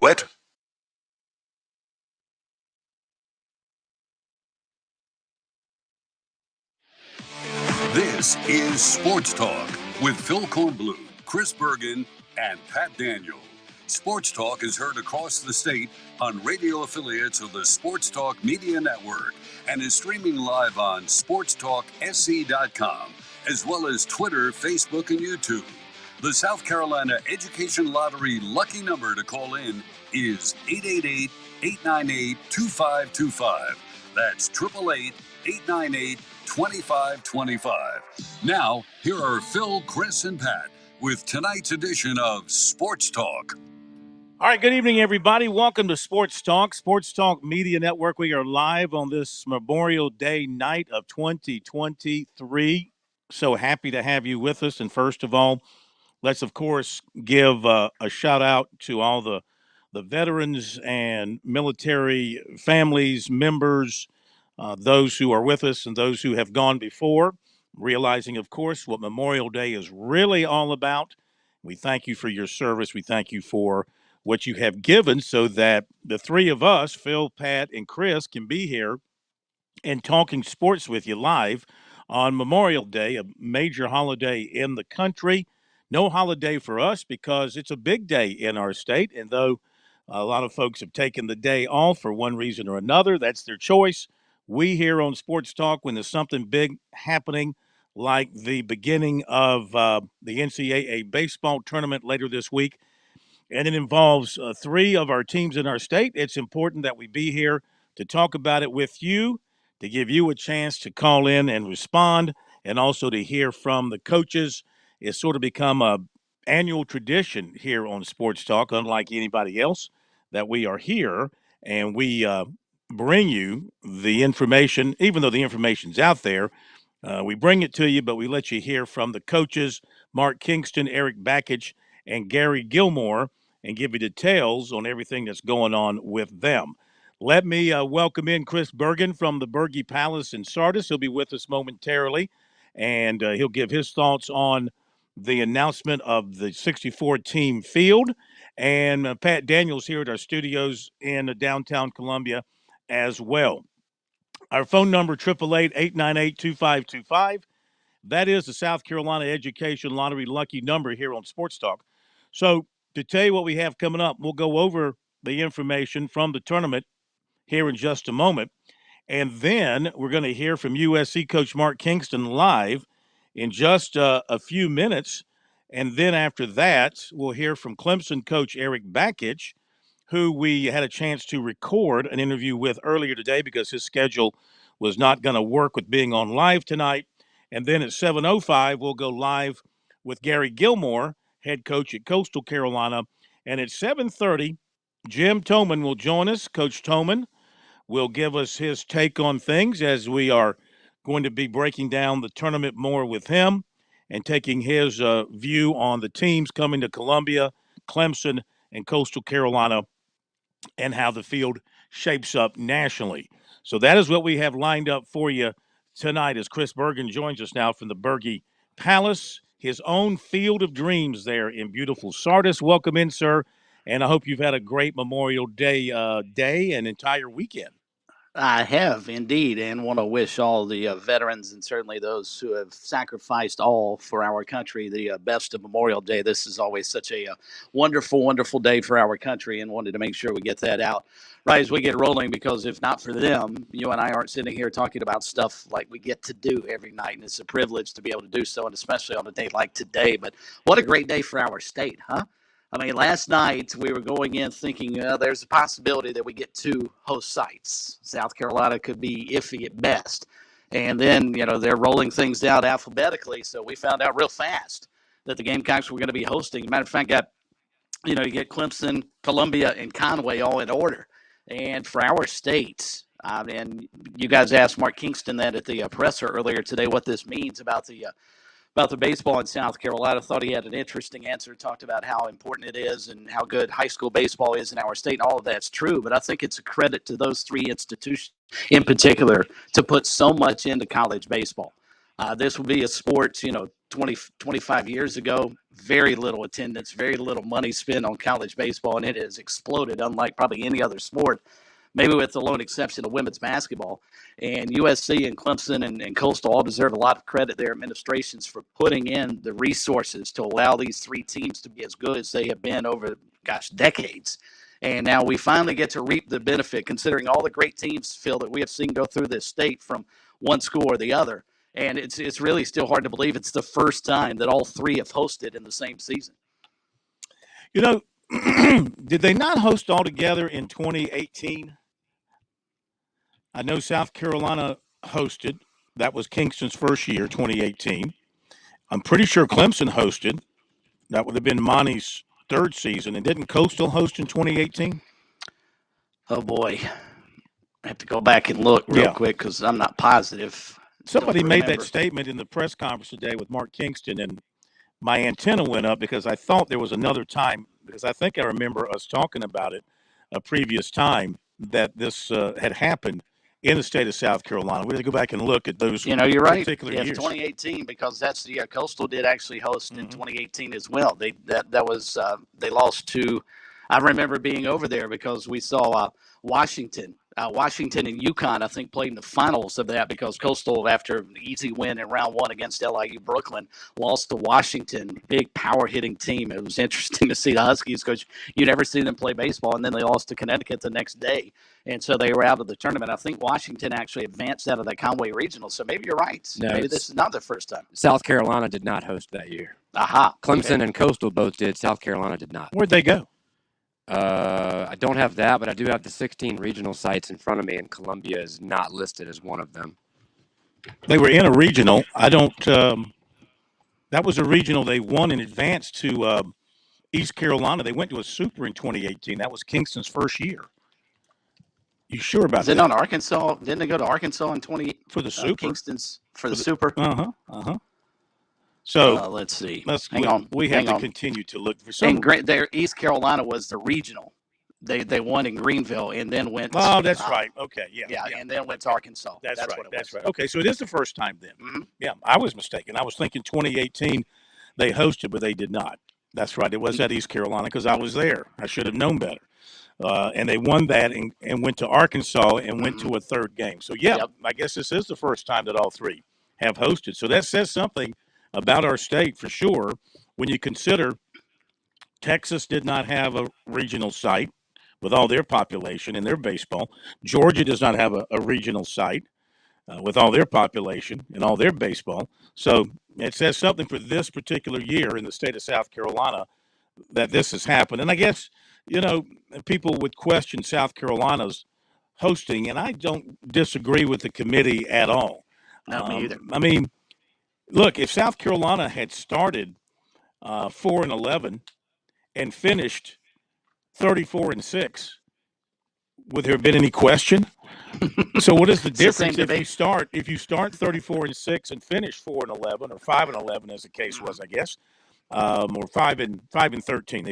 Wet. This is Sports Talk with Phil Kornblue, Chris Bergen, and Pat Daniel. Sports Talk is heard across the state on radio affiliates of the Sports Talk Media Network and is streaming live on SportsTalkSC.com, as well as Twitter, Facebook, and YouTube. The South Carolina Education Lottery lucky number to call in is 888-898-2525. That's 888-898-2525. Now, here are Phil, Chris, and Pat with tonight's edition of Sports Talk. All right, good evening, everybody. Welcome to Sports Talk, Sports Talk Media Network. We are live on this Memorial Day night of 2023. So happy to have you with us. And first of all, let's, of course, give a shout out to all the veterans and military families, members, those who are with us and those who have gone before, realizing, of course, what Memorial Day is really all about. We thank you for your service. We thank you for what you have given so that the three of us, Phil, Pat, and Chris, can be here and talking sports with you live on Memorial Day, a major holiday in the country. No holiday for us because it's a big day in our state. And though a lot of folks have taken the day off for one reason or another, that's their choice. We here on Sports Talk, when there's something big happening, like the beginning of the NCAA baseball tournament later this week, and it involves three of our teams in our state, it's important that we be here to talk about it with you, to give you a chance to call in and respond, and also to hear from the coaches. It's sort of become a annual tradition here on Sports Talk, unlike anybody else, that we are here and we bring you the information, even though the information's out there. We bring it to you, but we let you hear from the coaches, Mark Kingston, Eric Bakich, and Gary Gilmore, and give you details on everything that's going on with them. Let me welcome in Chris Bergen from the Bergie Palace in Sardis. He'll be with us momentarily, and he'll give his thoughts on the announcement of the 64-team field. And Pat Daniels here at our studios in downtown Columbia as well. Our phone number, 888-898-2525. That is the South Carolina Education Lottery lucky number here on Sports Talk. So to tell you what we have coming up, we'll go over the information from the tournament here in just a moment. And then we're going to hear from USC coach Mark Kingston live in just a few minutes. And then after that, we'll hear from Clemson coach Eric Bakich, who we had a chance to record an interview with earlier today because his schedule was not going to work with being on live tonight. And then at 7:05, we'll go live with Gary Gilmore, head coach at Coastal Carolina. And at 7:30, Jim Toman will join us. Coach Toman will give us his take on things as we are going to be breaking down the tournament more with him and taking his view on the teams coming to Columbia, Clemson, and Coastal Carolina and how the field shapes up nationally. So that is what we have lined up for you tonight as Chris Bergen joins us now from the Bergie Palace, his own field of dreams there in beautiful Sardis. Welcome in, sir, and I hope you've had a great Memorial Day day and entire weekend. I have indeed, and want to wish all the veterans and certainly those who have sacrificed all for our country the best of Memorial Day. This is always such a wonderful, wonderful day for our country, and wanted to make sure we get that out right as we get rolling, because if not for them, you and I aren't sitting here talking about stuff like we get to do every night, and it's a privilege to be able to do so, and especially on a day like today. But what a great day for our state, huh? I mean, last night we were going in thinking there's a possibility that we get two host sites. South Carolina could be iffy at best. And then, they're rolling things out alphabetically. So we found out real fast that the Gamecocks were going to be hosting. Matter of fact, you get Clemson, Columbia, and Conway all in order. And for our state, and you guys asked Mark Kingston that at the presser earlier today, what this means about the baseball in South Carolina. Thought he had an interesting answer, talked about how important it is and how good high school baseball is in our state, and all of that's true. But I think it's a credit to those three institutions in particular to put so much into college baseball. This will be a sport, 20, 25 years ago, very little attendance, very little money spent on college baseball, and it has exploded unlike probably any other sport, maybe with the lone exception of women's basketball. And USC and Clemson and Coastal all deserve a lot of credit, their administrations, for putting in the resources to allow these three teams to be as good as they have been over, decades. And now we finally get to reap the benefit, considering all the great teams, Phil, that we have seen go through this state from one school or the other. And it's really still hard to believe it's the first time that all three have hosted in the same season. You know, did they not host all together in 2018? I know South Carolina hosted. That was Kingston's first year, 2018. I'm pretty sure Clemson hosted. That would have been Monty's third season. And didn't Coastal host in 2018? Oh, boy. I have to go back and look real quick because I'm not positive. Somebody made that statement in the press conference today with Mark Kingston, and my antenna went up because I thought there was another time, because I think I remember us talking about it a previous time that this had happened in the state of South Carolina. We had to go back and look at those. You're right. Particular Yeah, years. 2018, because that's the Coastal did actually host in 2018 as well. They lost to. I remember being over there because we saw Washington and UConn, I think, played in the finals of that, because Coastal, after an easy win in round one against LIU Brooklyn, lost to Washington, big power-hitting team. It was interesting to see the Huskies, because you never see them play baseball, and then they lost to Connecticut the next day. And so they were out of the tournament. I think Washington actually advanced out of that Conway Regional, so maybe you're right. No, maybe this is not the first time. South Carolina did not host that year. Aha. Clemson and Coastal both did. South Carolina did not. Where'd they go? I don't have that, but I do have the 16 regional sites in front of me, and Columbia is not listed as one of them. They were in a regional. I don't that was a regional they won in advance to East Carolina. They went to a super in 2018. That was Kingston's first year. You sure about that? Is it on Arkansas? Didn't they go to Arkansas in 20 for the super? Kingston's for the super. So let's see. Hang on. We have to continue to look for some. And their East Carolina was the regional. They won in Greenville and then went. Oh, that's right. Okay, yeah, and then went to Arkansas. That's right. What it That's was. right. Okay, so it is the first time then. Mm-hmm. Yeah, I was mistaken. I was thinking 2018 they hosted, but they did not. That's right. It was at East Carolina because I was there. I should have known better. And they won that and went to Arkansas and went to a third game. So, I guess this is the first time that all three have hosted. So that says something about our state for sure when you consider Texas did not have a regional site with all their population and their baseball. Georgia does not have a regional site with all their population and all their baseball. So it says something for this particular year in the state of South Carolina that this has happened. And I guess, people would question South Carolina's hosting, and I don't disagree with the committee at all. Not me either. I mean, look, if South Carolina had started 4-11 and finished 34-6, would there have been any question? So what is the difference if you start 34-6 and finish 4-11 or 5-11, as the case was, I guess, or 5-13?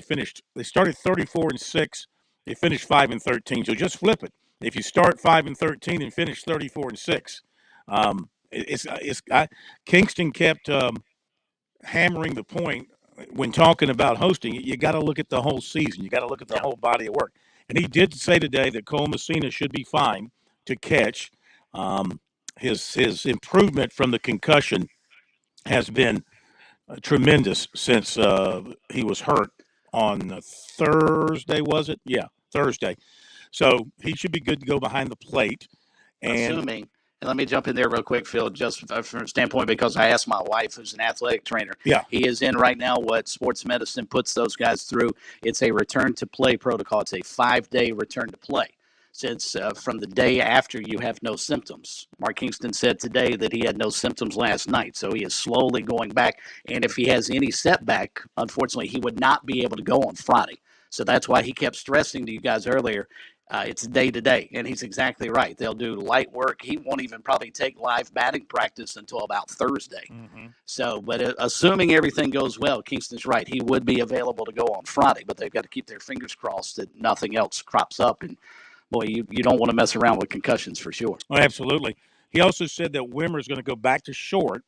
They started 34-6, they finished 5-13. So just flip it. If you start 5-13 and finish 34-6, Kingston kept hammering the point when talking about hosting. You got to look at the whole season. You got to look at the whole body of work. And he did say today that Cole Messina should be fine to catch. His improvement from the concussion has been tremendous since he was hurt on Thursday, was it? Yeah, Thursday. So he should be good to go behind the plate. Assuming. And let me jump in there real quick, Phil, just from a standpoint, because I asked my wife, who's an athletic trainer. Yeah. He is in right now what sports medicine puts those guys through. It's a return to play protocol. It's a 5-day return to play. Since from the day after you have no symptoms. Mark Kingston said today that he had no symptoms last night, so he is slowly going back. And if he has any setback, unfortunately, he would not be able to go on Friday. So that's why he kept stressing to you guys earlier, it's day to day. And he's exactly right. They'll do light work. He won't even probably take live batting practice until about Thursday. Mm-hmm. So, but assuming everything goes well, Kingston's right. He would be available to go on Friday, but they've got to keep their fingers crossed that nothing else crops up. And boy, you don't want to mess around with concussions for sure. Oh, absolutely. He also said that Wimmer is going to go back to short,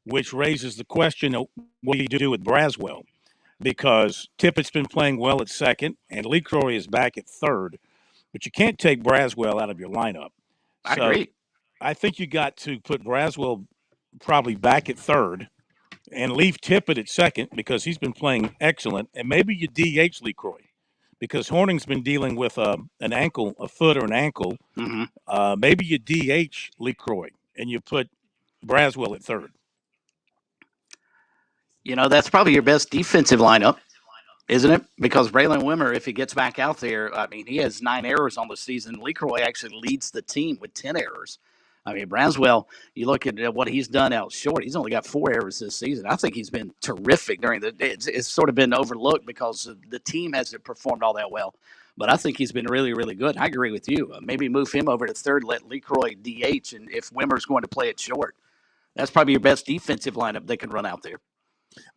which raises the question of what do you do with Braswell? because Tippett's been playing well at second and LeCroy is back at third. But you can't take Braswell out of your lineup. I So agree. I think you got to put Braswell probably back at third and leave Tippett at second because he's been playing excellent. And maybe you DH LeCroy because Horning's been dealing with a foot or an ankle. Mm-hmm. Maybe you DH LeCroy and you put Braswell at third. That's probably your best defensive lineup, isn't it? Because Braylon Wimmer, if he gets back out there, I mean, he has 9 errors on the season. LeCroy actually leads the team with 10 errors. I mean, Braswell, you look at what he's done out short. He's only got 4 errors this season. I think he's been terrific during it's sort of been overlooked because the team hasn't performed all that well. But I think he's been really, really good. I agree with you. Maybe move him over to third, let LeCroy DH, and if Wimmer's going to play it short, that's probably your best defensive lineup they can run out there.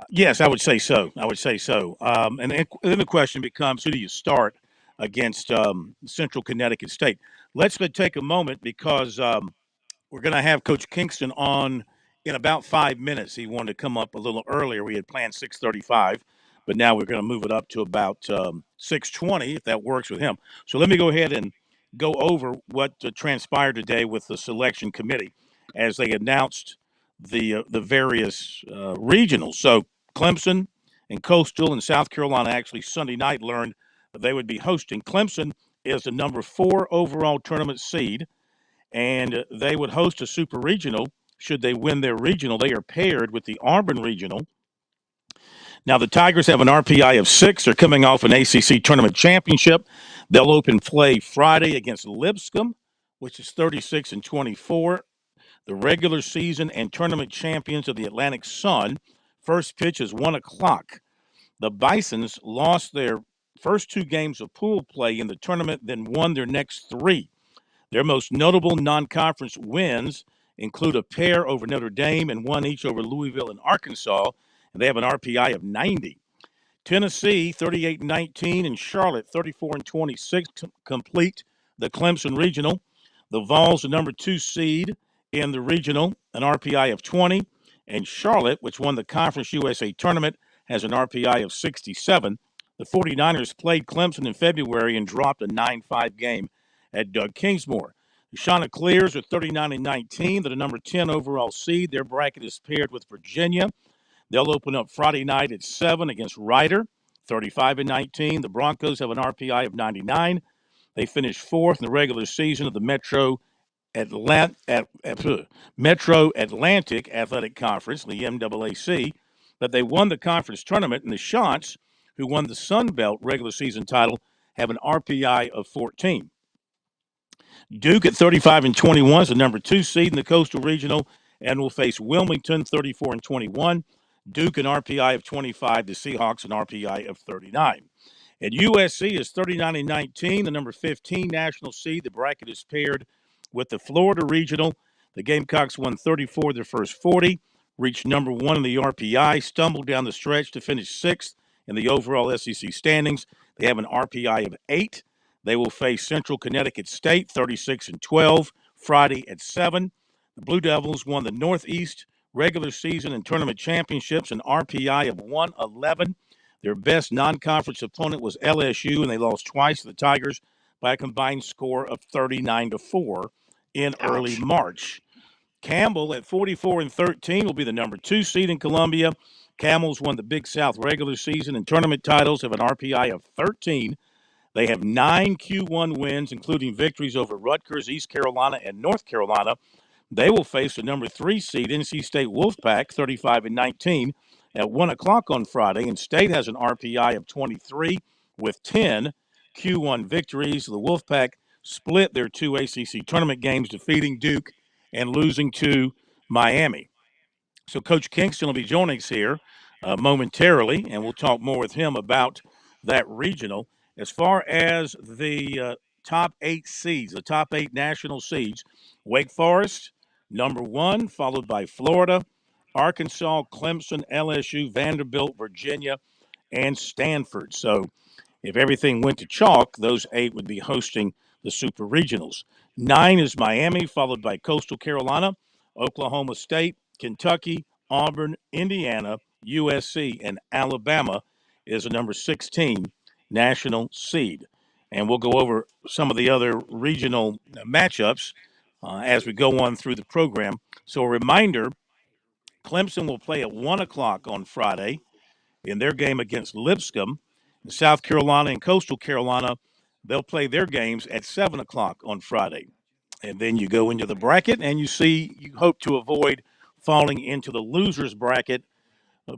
Yes, I would say so. And then the question becomes, who do you start against Central Connecticut State? Let's take a moment because we're going to have Coach Kingston on in about 5 minutes. He wanted to come up a little earlier. We had planned 6:35, but now we're going to move it up to about 6:20 if that works with him. So let me go ahead and go over what transpired today with the selection committee as they announced the various regionals. So Clemson and Coastal and South Carolina actually Sunday night learned that they would be hosting. Clemson is the number 4 overall tournament seed, and they would host a super regional. Should they win their regional, they are paired with the Auburn regional. Now, the Tigers have an RPI of 6. They're coming off an ACC tournament championship. They'll open play Friday against Lipscomb, which is 36-24. The regular season and tournament champions of the Atlantic Sun. First pitch is 1 o'clock. The Bisons lost their first 2 games of pool play in the tournament, then won their next 3. Their most notable non-conference wins include a pair over Notre Dame and 1 each over Louisville and Arkansas, and they have an RPI of 90. Tennessee, 38-19, and Charlotte, 34-26, complete the Clemson Regional. The Vols, the number 2 seed in the regional, an RPI of 20, and Charlotte, which won the Conference USA tournament, has an RPI of 67. The 49ers played Clemson in February and dropped a 9-5 game at Doug Kingsmore. The Chanticleers are 39-19. They're the number 10 overall seed. Their bracket is paired with Virginia. They'll open up Friday night at 7 against Rider, 35-19. The Broncos have an RPI of 99. They finished 4th in the regular season of the Metro Atlantic Athletic Conference, the MAAC, but they won the conference tournament, and the Chants, who won the Sun Belt regular season title, have an RPI of 14. Duke at 35-21 is the number 2 seed in the Coastal Regional and will face Wilmington 34-21. Duke an RPI of 25. The Seahawks an RPI of 39. And USC is 39-19, the number 15 national seed. The bracket is paired with the Florida Regional. The Gamecocks won 34 their first 40, reached number 1 in the RPI, stumbled down the stretch to finish 6th in the overall SEC standings. They have an RPI of 8. They will face Central Connecticut State 36-12 Friday at 7. The Blue Devils won the Northeast regular season and tournament championships, an RPI of 111. Their best non-conference opponent was LSU, and they lost twice to the Tigers by a combined score of 39-4 in early March. Campbell at 44-13 will be the number 2 seed in Columbia. Camels won the Big South regular season and tournament titles, have an RPI of 13. They have 9 Q1 wins, including victories over Rutgers, East Carolina, and North Carolina. They will face the number 3 seed NC State Wolfpack, 35-19, at 1 o'clock on Friday. And State has an RPI of 23 with 10 Q1 victories. The Wolfpack split their 2 ACC tournament games, defeating Duke and losing to Miami. So Coach Kingston will be joining us here momentarily, and we'll talk more with him about that regional. As far as the top 8 seeds, the top 8 national seeds, Wake Forest, number 1, followed by Florida, Arkansas, Clemson, LSU, Vanderbilt, Virginia, and Stanford. So if everything went to chalk, those 8 would be hosting the Super Regionals. 9 is Miami, followed by Coastal Carolina, Oklahoma State, Kentucky, Auburn, Indiana, USC, and Alabama is a number 16 national seed. And we'll go over some of the other regional matchups as we go on through the program. So a reminder, Clemson will play at 1 o'clock on Friday in their game against Lipscomb. In South Carolina and Coastal Carolina, they'll play their games at 7 o'clock on Friday. And then you go into the bracket and you hope to avoid falling into the loser's bracket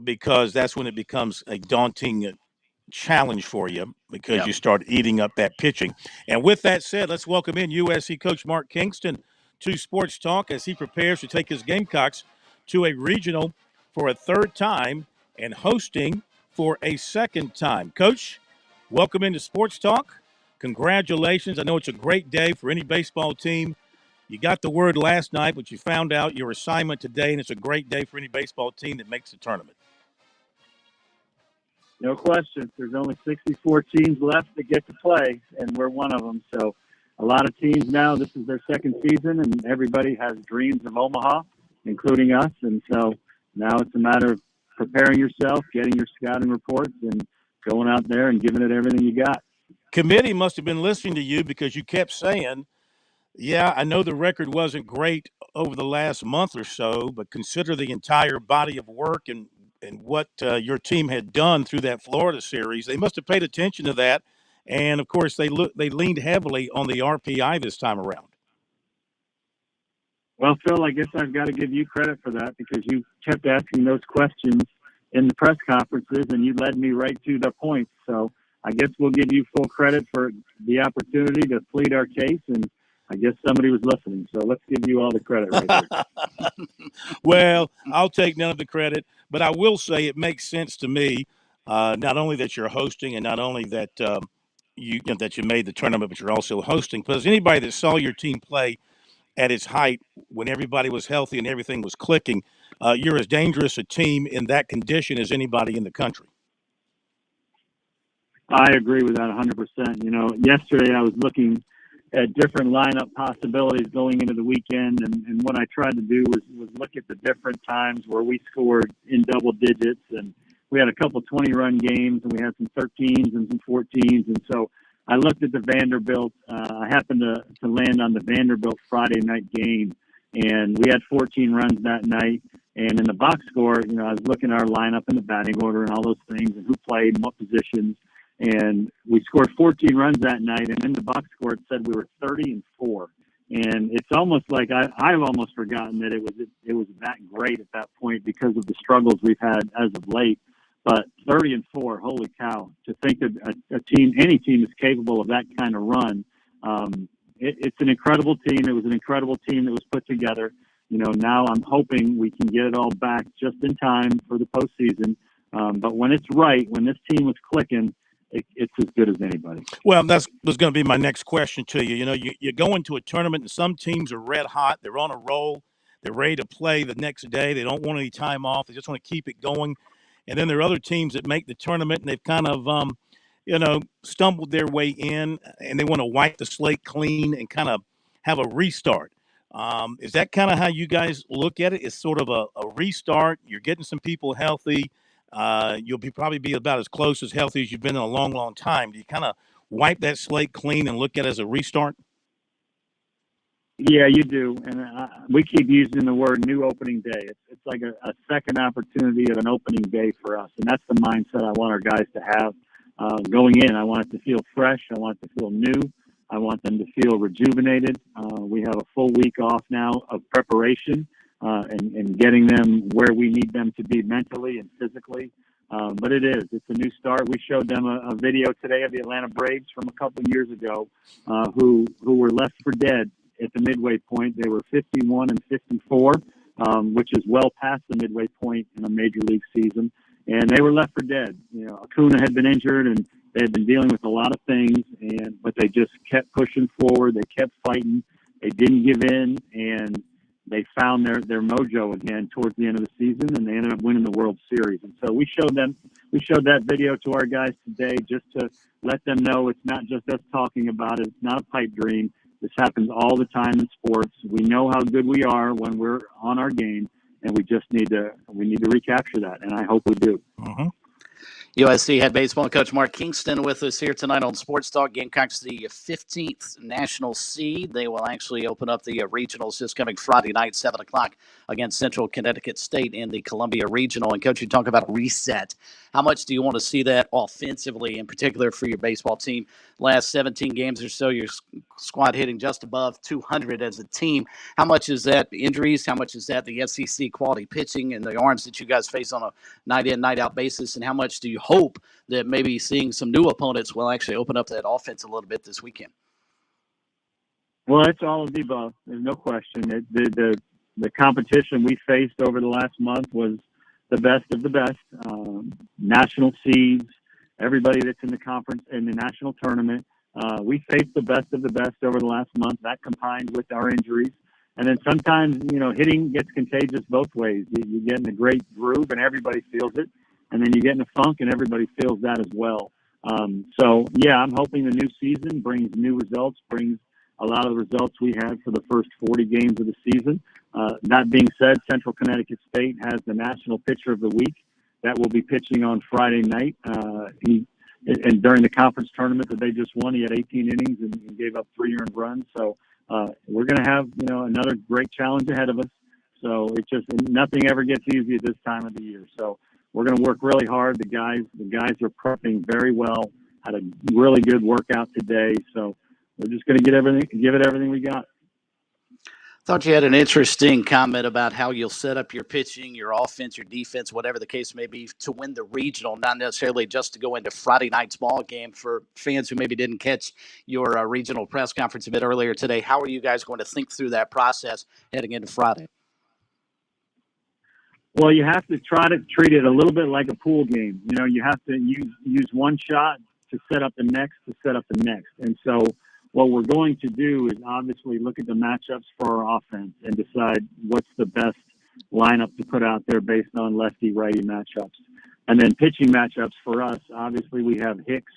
because that's when it becomes a daunting challenge for you because you start eating up that pitching. And with that said, let's welcome in USC coach Mark Kingston to Sports Talk as he prepares to take his Gamecocks to a regional for a third time and hosting for a second time. Coach, welcome into Sports Talk. Congratulations. I know it's a great day for any baseball team. You got the word last night, but you found out your assignment today, and it's a great day for any baseball team that makes the tournament. No question. There's only 64 teams left that get to play, and we're one of them. So a lot of teams now, this is their second season, and everybody has dreams of Omaha, including us. And so now it's a matter of preparing yourself, getting your scouting reports, and going out there and giving it everything you got. Committee must have been listening to you because you kept saying, yeah, I know the record wasn't great over the last month or so, but consider the entire body of work and what your team had done through that Florida series. They must have paid attention to that. And, of course, they leaned heavily on the RPI this time around. Well, Phil, I guess I've got to give you credit for that because you kept asking those questions in the press conferences, and you led me right to the point. So I guess we'll give you full credit for the opportunity to plead our case, and I guess somebody was listening. So let's give you all the credit right there. Well, I'll take none of the credit, but I will say it makes sense to me, not only that you're hosting and not only that that you made the tournament, but you're also hosting. Because anybody that saw your team play at its height when everybody was healthy and everything was clicking, you're as dangerous a team in that condition as anybody in the country. I agree with that 100%. You know, yesterday I was looking at different lineup possibilities going into the weekend, and what I tried to do was look at the different times where we scored in double digits, and we had a couple 20-run games, and we had some 13s and some 14s, and so I looked at the Vanderbilt. I happened to land on the Vanderbilt Friday night game, and we had 14 runs that night. And in the box score, you know, I was looking at our lineup and the batting order and all those things and who played and what positions. And we scored 14 runs that night. And in the box score, it said we were 30-4. And it's almost like I've almost forgotten that it was that great at that point because of the struggles we've had as of late. But 30-4, holy cow! To think that a team, any team, is capable of that kind of run. It's an incredible team. It was an incredible team that was put together. You know, now I'm hoping we can get it all back just in time for the postseason. But when it's right, when this team was clicking, it's as good as anybody. Well, that was going to be my next question to you. You know, you go into a tournament and some teams are red hot. They're on a roll. They're ready to play the next day. They don't want any time off. They just want to keep it going. And then there are other teams that make the tournament and they've kind of, stumbled their way in and they want to wipe the slate clean and kind of have a restart. Is that kind of how you guys look at it? It's sort of a restart. You're getting some people healthy. You'll probably be about as close as healthy as you've been in a long, long time. Do you kind of wipe that slate clean and look at it as a restart? Yeah, you do. And we keep using the word new opening day. It's like a second opportunity of an opening day for us. And that's the mindset I want our guys to have going in. I want it to feel fresh. I want it to feel new. I want them to feel rejuvenated. We have a full week off now of preparation and getting them where we need them to be mentally and physically. But it's a new start. We showed them a video today of the Atlanta Braves from a couple of years ago who were left for dead at the midway point. They were 51-54, which is well past the midway point in a major league season. And they were left for dead. You know, Acuna had been injured and they had been dealing with a lot of things, but they just kept pushing forward. They kept fighting. They didn't give in, and they found their mojo again towards the end of the season, and they ended up winning the World Series. And so we showed that video to our guys today just to let them know it's not just us talking about it. It's not a pipe dream. This happens all the time in sports. We know how good we are when we're on our game, and we need to recapture that, and I hope we do. Mm-hmm. USC head baseball coach Mark Kingston with us here tonight on Sports Talk. Gamecocks, the 15th national seed. They will actually open up the regionals this coming Friday night, 7 o'clock, against Central Connecticut State in the Columbia Regional. And, Coach, you talk about reset. How much do you want to see that offensively, in particular for your baseball team? Last 17 games or so, your squad hitting just above 200 as a team. How much is that injuries? How much is that the SEC quality pitching and the arms that you guys face on a night-in, night-out basis? And how much do you hope that maybe seeing some new opponents will actually open up that offense a little bit this weekend? Well, it's all of the above. There's no question. The competition we faced over the last month was the best of the best. National seeds, everybody that's in the conference, in the national tournament. We faced the best of the best over the last month. That combined with our injuries. And then sometimes, hitting gets contagious both ways. You get in a great groove and everybody feels it. And then you get in a funk and everybody feels that as well. I'm hoping the new season brings new results, brings a lot of the results we had for the first 40 games of the season. That being said, Central Connecticut State has the National Pitcher of the Week that will be pitching on Friday night. And during the conference tournament that they just won, he had 18 innings and gave up 3 earned runs. So we're going to have, another great challenge ahead of us. So it's just nothing ever gets easy at this time of the year. So we're going to work really hard. The guys are prepping very well. Had a really good workout today. So we're just going to give it everything we got. Thought you had an interesting comment about how you'll set up your pitching, your offense, your defense, whatever the case may be, to win the regional, not necessarily just to go into Friday night's ball game. For fans who maybe didn't catch your regional press conference a bit earlier today, how are you guys going to think through that process heading into Friday? Well, you have to try to treat it a little bit like a pool game. You have to use one shot to set up the next. And so what we're going to do is obviously look at the matchups for our offense and decide what's the best lineup to put out there based on lefty-righty matchups. And then pitching matchups for us, obviously we have Hicks,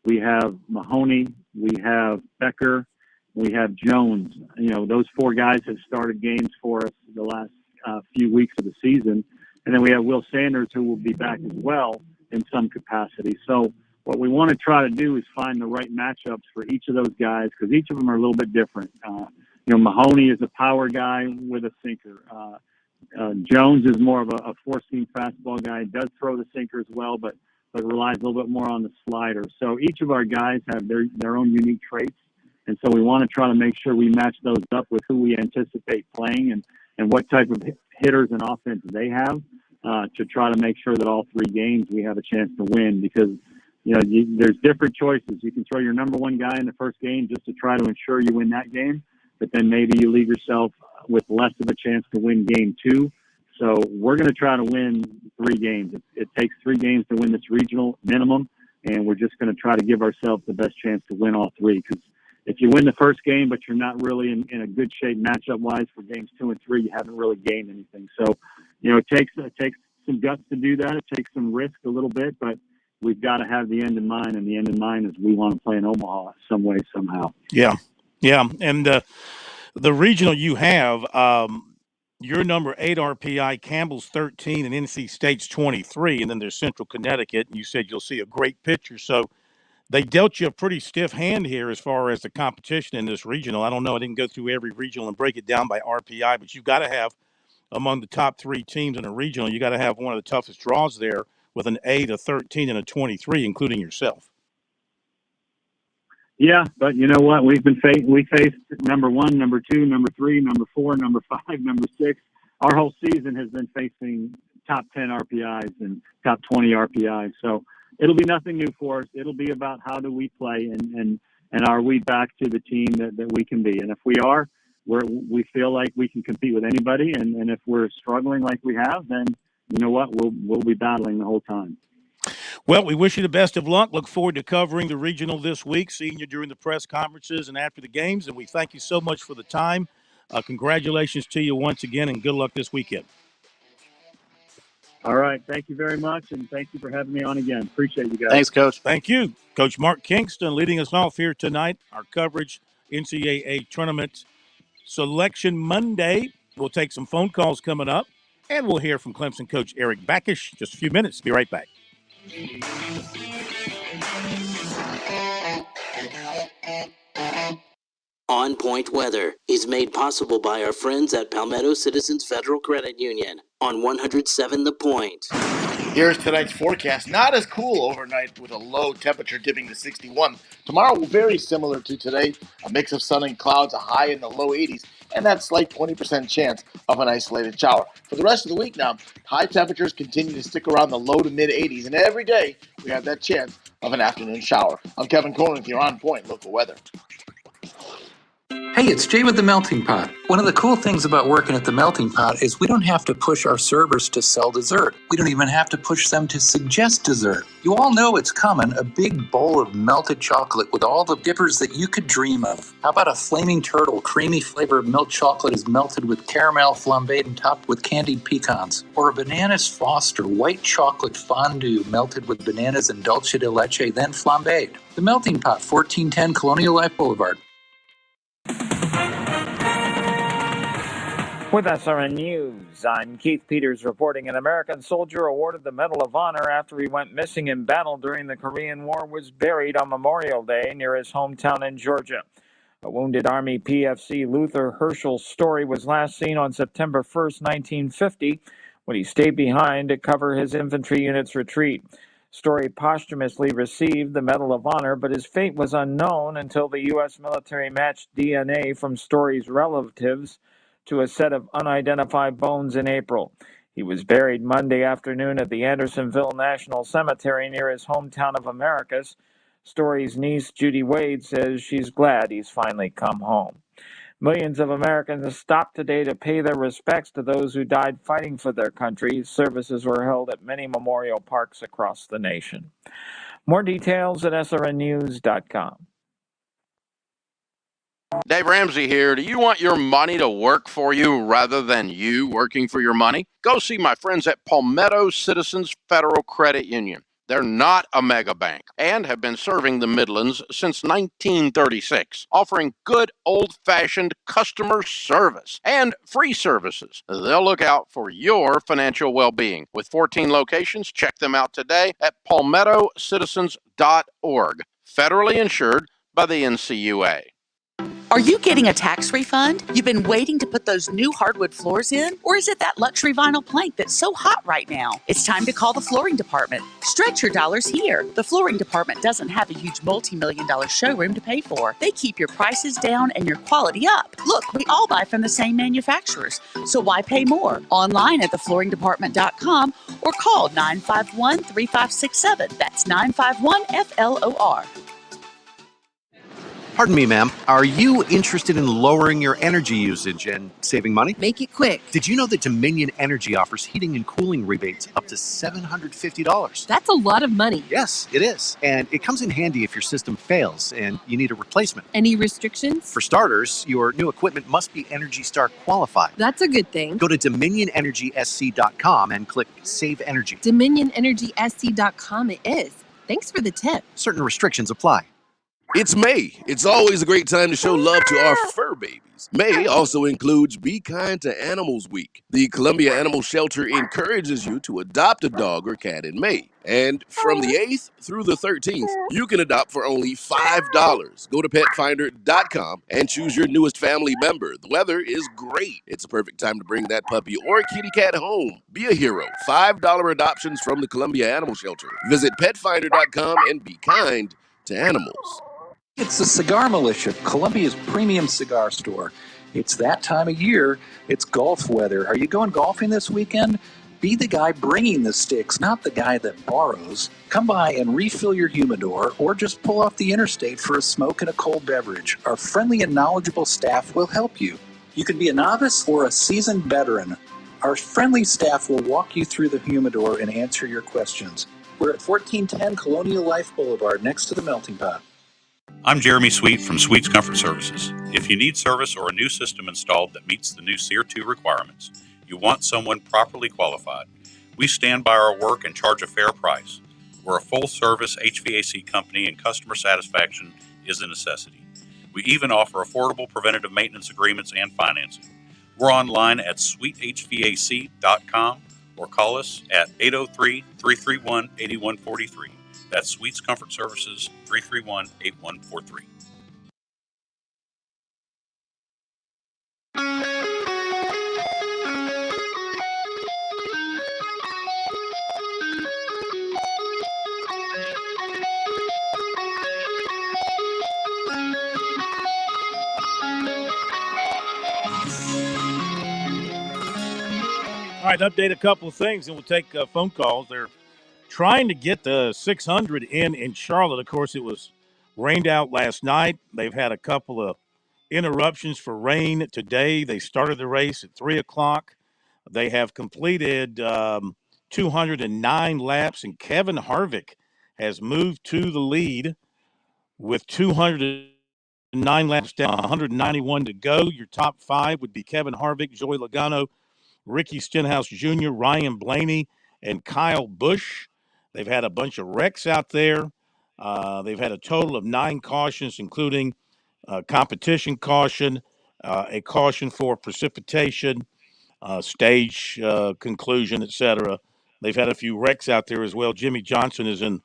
we have Mahoney, we have Becker, we have Jones. Those 4 guys have started games for us the last few weeks of the season. And then we have Will Sanders, who will be back as well in some capacity. So what we want to try to do is find the right matchups for each of those guys, because each of them are a little bit different. Mahoney is a power guy with a sinker. Jones is more of a four-seam fastball guy. He does throw the sinker as well, but relies a little bit more on the slider. So each of our guys have their own unique traits, and so we want to try to make sure we match those up with who we anticipate playing and what type of hitters and offense they have to try to make sure that all 3 games we have a chance to win, because there's different choices. You can throw your number 1 guy in the first game just to try to ensure you win that game, but then maybe you leave yourself with less of a chance to win game 2. So we're going to try to win 3 games. It takes 3 games to win this regional minimum, and we're just going to try to give ourselves the best chance to win all 3. Because if you win the first game, but you're not really in a good shape matchup-wise for games 2 and 3, you haven't really gained anything. So, it takes some guts to do that. It takes some risk a little bit, but we've got to have the end in mind, and the end in mind is we want to play in Omaha some way, somehow. Yeah. And the regional you have, your number 8 RPI, Campbell's 13, and NC State's 23, and then there's Central Connecticut, and you said you'll see a great pitcher. So they dealt you a pretty stiff hand here as far as the competition in this regional. I don't know. I didn't go through every regional and break it down by RPI, but you've got to have, among the top 3 teams in a regional, you got to have one of the toughest draws there with an 8, a 13, and a 23, including yourself. Yeah, but you know what? We faced number 1, number 2, number 3, number 4, number 5, number 6. Our whole season has been facing top 10 RPIs and top 20 RPIs. So it'll be nothing new for us. It'll be about how do we play and are we back to the team that we can be. And if we are, we feel like we can compete with anybody. And if we're struggling like we have, then you know what? We'll be battling the whole time. Well, we wish you the best of luck. Look forward to covering the regional this week, seeing you during the press conferences and after the games. And we thank you so much for the time. Congratulations to you once again, and good luck this weekend. All right. Thank you very much, and thank you for having me on again. Appreciate you guys. Thanks, Coach. Thank you. Coach Mark Kingston leading us off here tonight. Our coverage, NCAA Tournament Selection Monday. We'll take some phone calls coming up, and we'll hear from Clemson coach Eric Backish just a few minutes. Be right back. On Point Weather is made possible by our friends at Palmetto Citizens Federal Credit Union on 107 The Point. Here's tonight's forecast. Not as cool overnight with a low temperature dipping to 61. Tomorrow will very similar to today. A mix of sun and clouds, a high in the low 80s, and that slight 20% chance of an isolated shower. For the rest of the week now, high temperatures continue to stick around the low to mid 80s, and every day we have that chance of an afternoon shower. I'm Kevin Cohen with your On Point local weather. Hey, it's Jay with the Melting Pot. One of the cool things about working at the Melting Pot is we don't have to push our servers to sell dessert. We don't even have to push them to suggest dessert. You all know it's coming, a big bowl of melted chocolate with all the dippers that you could dream of. How about a flaming turtle, creamy flavor of milk chocolate is melted with caramel flambéed and topped with candied pecans? Or a bananas Foster, white chocolate fondue melted with bananas and dulce de leche, then flambéed. The Melting Pot, 1410 Colonial Life Boulevard. With SRN News, I'm Keith Peters reporting an American soldier awarded the Medal of Honor after he went missing in battle during the Korean War was buried on Memorial Day near his hometown in Georgia. A wounded Army PFC Luther Herschel's story was last seen on September 1st, 1950, when he stayed behind to cover his infantry unit's retreat. Story posthumously received the Medal of Honor, but his fate was unknown until the U.S. military matched DNA from Story's relatives to a set of unidentified bones in April. He was buried Monday afternoon at the Andersonville National Cemetery near his hometown of Americus. Story's niece, Judy Wade, says she's glad he's finally come home. Millions of Americans stopped today to pay their respects to those who died fighting for their country. Services were held at many memorial parks across the nation. More details at srnnews.com. Dave Ramsey here. Do you want your money to work for you rather than you working for your money? Go see my friends at Palmetto Citizens Federal Credit Union. They're not a mega bank and have been serving the Midlands since 1936, offering good old-fashioned customer service and free services. They'll look out for your financial well-being. With 14 locations, check them out today at palmettocitizens.org. Federally insured by the NCUA. Are you getting a tax refund? You've been waiting to put those new hardwood floors in? Or is it that luxury vinyl plank that's so hot right now? It's time to call the flooring department. Stretch your dollars here. The flooring department doesn't have a huge multi-million-dollar showroom to pay for. They keep your prices down and your quality up. Look, we all buy from the same manufacturers, so why pay more? Online at theflooringdepartment.com or call 951-3567. That's 951-FLOR. Pardon me, ma'am. Are you interested in lowering your energy usage and saving money? Make it quick. Did you know that Dominion Energy offers heating and cooling rebates up to $750? That's a lot of money. Yes, it is. And it comes in handy if your system fails and you need a replacement. Any restrictions? For starters, your new equipment must be Energy Star qualified. That's a good thing. Go to DominionEnergySC.com and click Save Energy. DominionEnergySC.com it is. Thanks for the tip. Certain restrictions apply. It's May. It's always a great time to show love to our fur babies. May also includes Be Kind to Animals Week. The Columbia Animal Shelter encourages you to adopt a dog or cat in May. And from the 8th through the 13th, you can adopt for only $5. Go to petfinder.com and choose your newest family member. The weather is great. It's a perfect time to bring that puppy or kitty cat home. Be a hero. $5 adoptions from the Columbia Animal Shelter. Visit petfinder.com and be kind to animals. It's the Cigar Militia, Columbia's premium cigar store. It's that time of year. It's golf weather. Are you going golfing this weekend? Be the guy bringing the sticks, not the guy that borrows. Come by and refill your humidor or just pull off the interstate for a smoke and a cold beverage. Our friendly and knowledgeable staff will help you. You can be a novice or a seasoned veteran. Our friendly staff will walk you through the humidor and answer your questions. We're at 1410 Colonial Life Boulevard next to the Melting Pot. I'm Jeremy Sweet from Sweet's Comfort Services. If you need service or a new system installed that meets the new SEER 2 requirements, you want someone properly qualified, we stand by our work and charge a fair price. We're a full-service HVAC company and customer satisfaction is a necessity. We even offer affordable preventative maintenance agreements and financing. We're online at sweethvac.com or call us at 803-331-8143. That's Suites Comfort Services, 331-8143. All right, update a couple of things, and we'll take phone calls. They're trying to get the 600 in Charlotte. Of course, it was rained out last night. They've had a couple of interruptions for rain today. They started the race at 3 o'clock. They have completed 209 laps, and Kevin Harvick has moved to the lead with 209 laps down, 191 to go. Your top five would be Kevin Harvick, Joey Logano, Ricky Stenhouse Jr., Ryan Blaney, and Kyle Busch. They've had a bunch of wrecks out there. They've had a total of 9 cautions, including competition caution, a caution for precipitation, stage conclusion, etc. They've had a few wrecks out there as well. Jimmy Johnson is in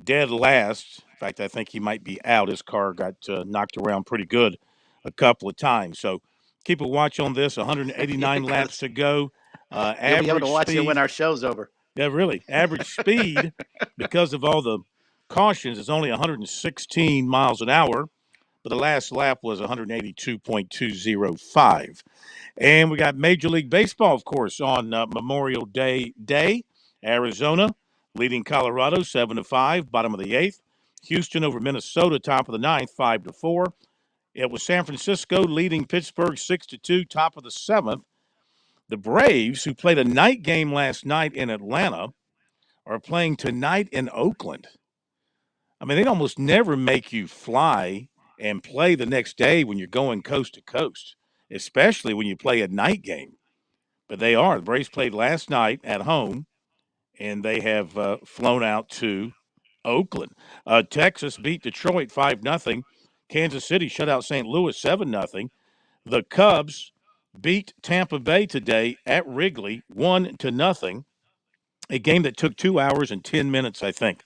dead last. In fact, I think he might be out. His car got knocked around pretty good a couple of times. So keep a watch on this. 189 laps to go. You'll be able to watch it when our show's over. Yeah, really. Average speed, because of all the cautions, is only 116 miles an hour. But the last lap was 182.205. And we got Major League Baseball, of course, on Memorial Day. Arizona leading Colorado 7-5, bottom of the 8th. Houston over Minnesota, top of the 9th, 5-4. It was San Francisco leading Pittsburgh 6-2, top of the 7th. The Braves, who played a night game last night in Atlanta, are playing tonight in Oakland. I mean, they'd almost never make you fly and play the next day when you're going coast to coast, especially when you play a night game. But they are. The Braves played last night at home, and they have flown out to Oakland. Texas beat Detroit 5-0. Kansas City shut out St. Louis 7-0. The Cubs beat Tampa Bay today at Wrigley 1-0. A game that took 2 hours and 10 minutes, I think.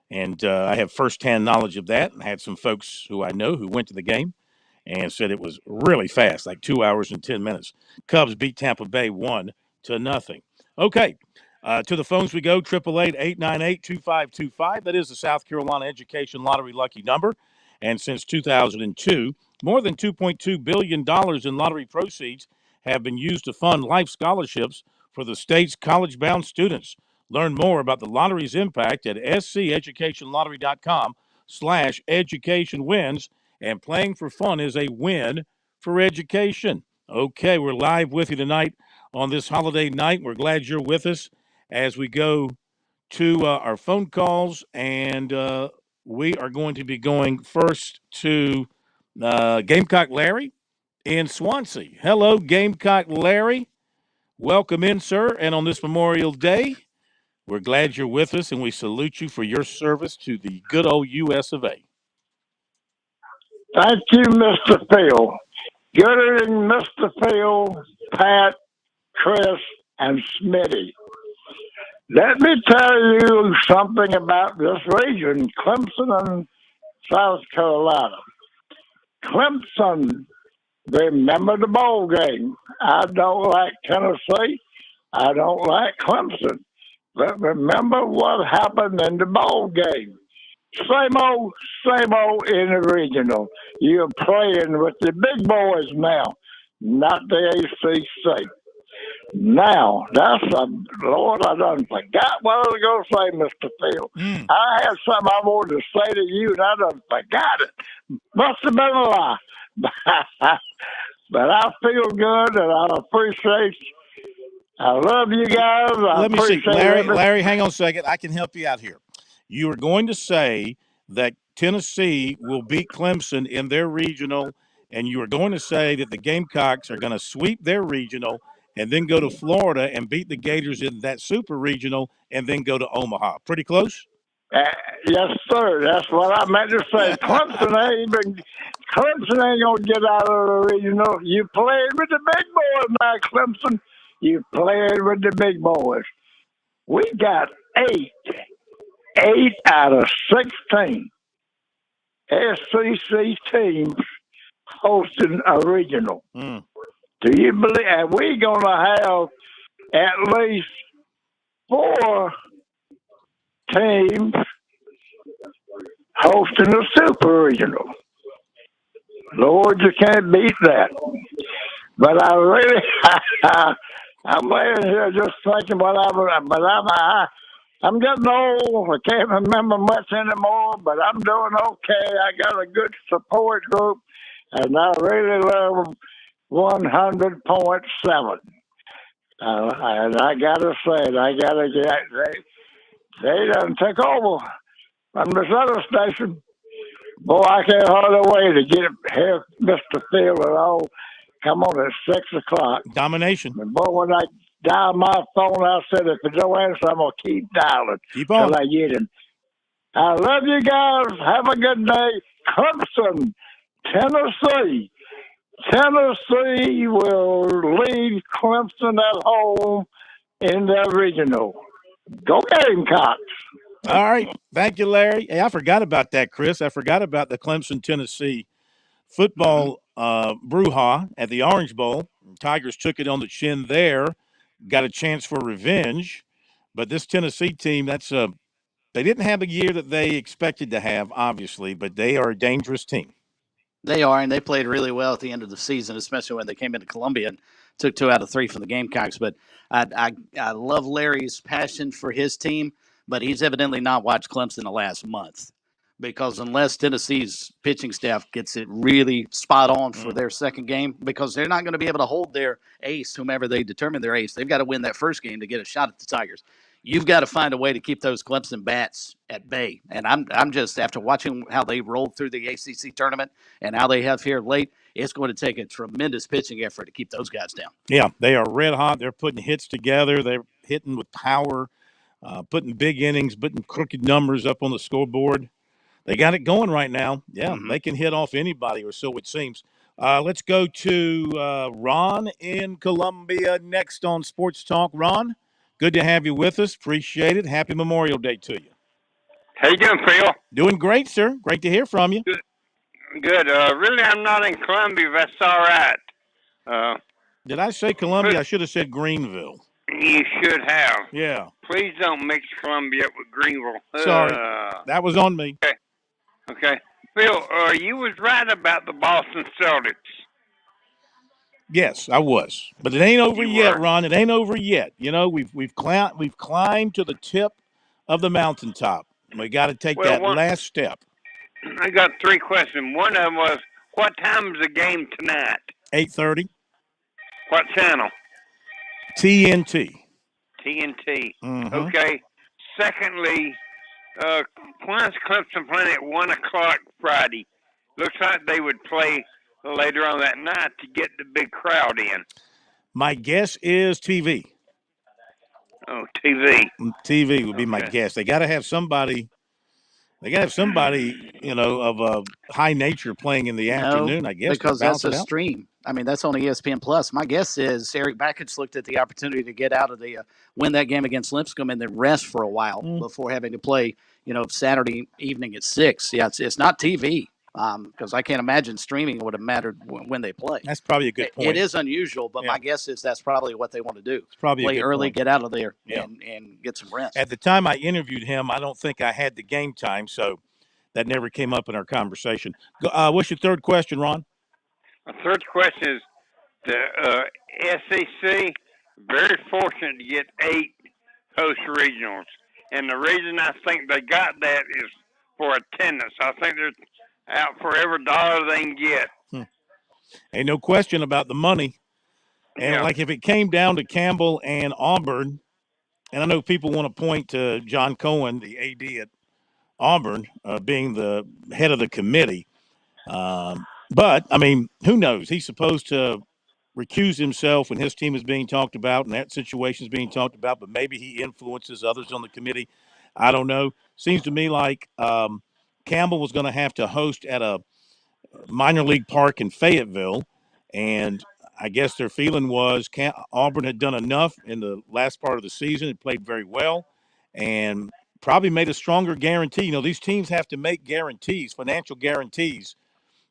And I have firsthand knowledge of that, and had some folks who I know who went to the game and said it was really fast, like 2 hours and 10 minutes. Cubs beat Tampa Bay 1-0. Okay, to the phones we go, 888-898-2525. That is the South Carolina Education Lottery lucky number. And since 2002, more than $2.2 billion in lottery proceeds have been used to fund life scholarships for the state's college-bound students. Learn more about the lottery's impact at sceducationlottery.com/educationwins. And playing for fun is a win for education. Okay, we're live with you tonight on this holiday night. We're glad you're with us as we go to our phone calls. And we are going to be going first to Gamecock Larry in Swansea. Hello, Gamecock Larry. Welcome in, sir. And on this Memorial Day, we're glad you're with us, and we salute you for your service to the good old U.S. of A. Thank you, Mr. Phil. Good evening, Mr. Phil, Pat, Chris, and Smitty. Let me tell you something about this region, Clemson and South Carolina. Clemson, remember the bowl game. I don't like Tennessee. I don't like Clemson. But remember what happened in the bowl game. Same old in the regional. You're playing with the big boys now, not the ACC. Now, Lord, I done forgot what I was going to say, Mr. Phil. I had something I wanted to say to you, and I done forgot it. Must have been a lie. But I feel good, and I appreciate you. I love you guys. Let me see. Larry, hang on a second. I can help you out here. You are going to say that Tennessee will beat Clemson in their regional, and you are going to say that the Gamecocks are going to sweep their regional and then go to Florida and beat the Gators in that super regional and then go to Omaha. Pretty close? Yes, sir. That's what I meant to say. Clemson ain't going to get out of the regional. You played with the big boys now, Clemson. You playing with the big boys. We got eight out of 16 SEC teams hosting a regional. Do you believe? And we're going to have at least 4 teams hosting a super regional. Lord, you can't beat that. But I really, I'm laying here just thinking I'm getting old. I can't remember much anymore, but I'm doing okay. I got a good support group, and I really love 100.7. And I gotta say, they done took over from this other station. Boy, I can't hardly wait to get here, Mr. Field, and all come on at 6 o'clock. Domination. And boy, when I dial my phone, I said, if it don't answer, I'm going to keep dialing. Keep on. Till I get him. I love you guys. Have a good day. Clemson, Tennessee. Tennessee will lead Clemson at home in the regional. Go Gamecocks. All right. Thank you, Larry. Hey, I forgot about that, Chris. I forgot about the Clemson, Tennessee football brouhaha at the Orange Bowl. Tigers took it on the chin there, got a chance for revenge. But this Tennessee team, they didn't have a year that they expected to have, obviously, but they are a dangerous team. They are, and they played really well at the end of the season, especially when they came into Columbia and took 2 out of 3 from the Gamecocks. But I love Larry's passion for his team, but he's evidently not watched Clemson the last month, because unless Tennessee's pitching staff gets it really spot on for their second game, because they're not going to be able to hold their ace, whomever they determine their ace. They've got to win that first game to get a shot at the Tigers. You've got to find a way to keep those Clemson bats at bay. And I'm just, after watching how they rolled through the ACC tournament and how they have here late, it's going to take a tremendous pitching effort to keep those guys down. Yeah, they are red hot. They're putting hits together. They're hitting with power, putting big innings, putting crooked numbers up on the scoreboard. They got it going right now. Yeah, They can hit off anybody, or so it seems. Let's go to Ron in Columbia next on Sports Talk. Ron, good to have you with us. Appreciate it. Happy Memorial Day to you. How you doing, Phil? Doing great, sir. Great to hear from you. Good. Really, I'm not in Columbia. That's all right. Did I say Columbia? I should have said Greenville. You should have. Yeah. Please don't mix Columbia up with Greenville. Sorry. That was on me. Okay. Phil, you was right about the Boston Celtics. Yes, I was, but it ain't over yet, Ron. It ain't over yet. You know, we've climbed to the tip of the mountaintop. We got to take that last step. I got 3 questions. One of them was, what time is the game tonight? 8:30. What channel? TNT. TNT. Okay. Secondly, why is Clemson playing at 1 o'clock Friday? Looks like they would play later on that night to get the big crowd in. My guess is TV. Oh, TV. TV would be my guess. They got to have somebody. They got to have somebody, of a high nature playing in the afternoon, I guess. Because that's a stream. I mean, that's on ESPN Plus. My guess is Eric Bakich looked at the opportunity to get out of the win that game against Lipscomb and then rest for a while before having to play, Saturday evening at 6. Yeah, it's not TV. Because I can't imagine streaming would have mattered when they play. That's probably a good point. It is unusual, but my guess is that's probably what they want to do. It's probably play a good early, point. get out of there, and get some rest. At the time I interviewed him, I don't think I had the game time, so that never came up in our conversation. What's your third question, Ron? My third question is the SEC very fortunate to get 8 host regionals, and the reason I think they got that is for attendance. I think they're out for every dollar they can get. Ain't no question about the money. And like if it came down to Campbell and Auburn, and I know people want to point to John Cohen, the AD at Auburn, being the head of the committee. But, I mean, who knows? He's supposed to recuse himself when his team is being talked about and that situation is being talked about, but maybe he influences others on the committee. I don't know. Seems to me like Campbell was going to have to host at a minor league park in Fayetteville, and I guess their feeling was Auburn had done enough in the last part of the season. It played very well and probably made a stronger guarantee. You know, these teams have to make guarantees, financial guarantees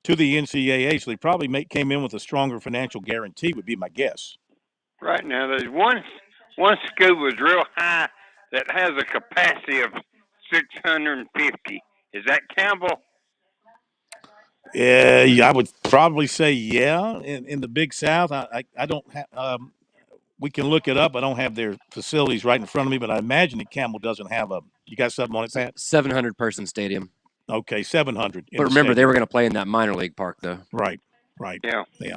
to the NCAA. So they probably came in with a stronger financial guarantee would be my guess. Right now, there's one school was real high that has a capacity of 650. Is that Campbell? Yeah, I would probably say yeah. In the Big South, I don't have. We can look it up. I don't have their facilities right in front of me, but I imagine that Campbell doesn't have a. You got something on it, Pat? 700-person stadium. Okay, 700. But remember, they were going to play in that minor league park, though. Right. Yeah. Yeah.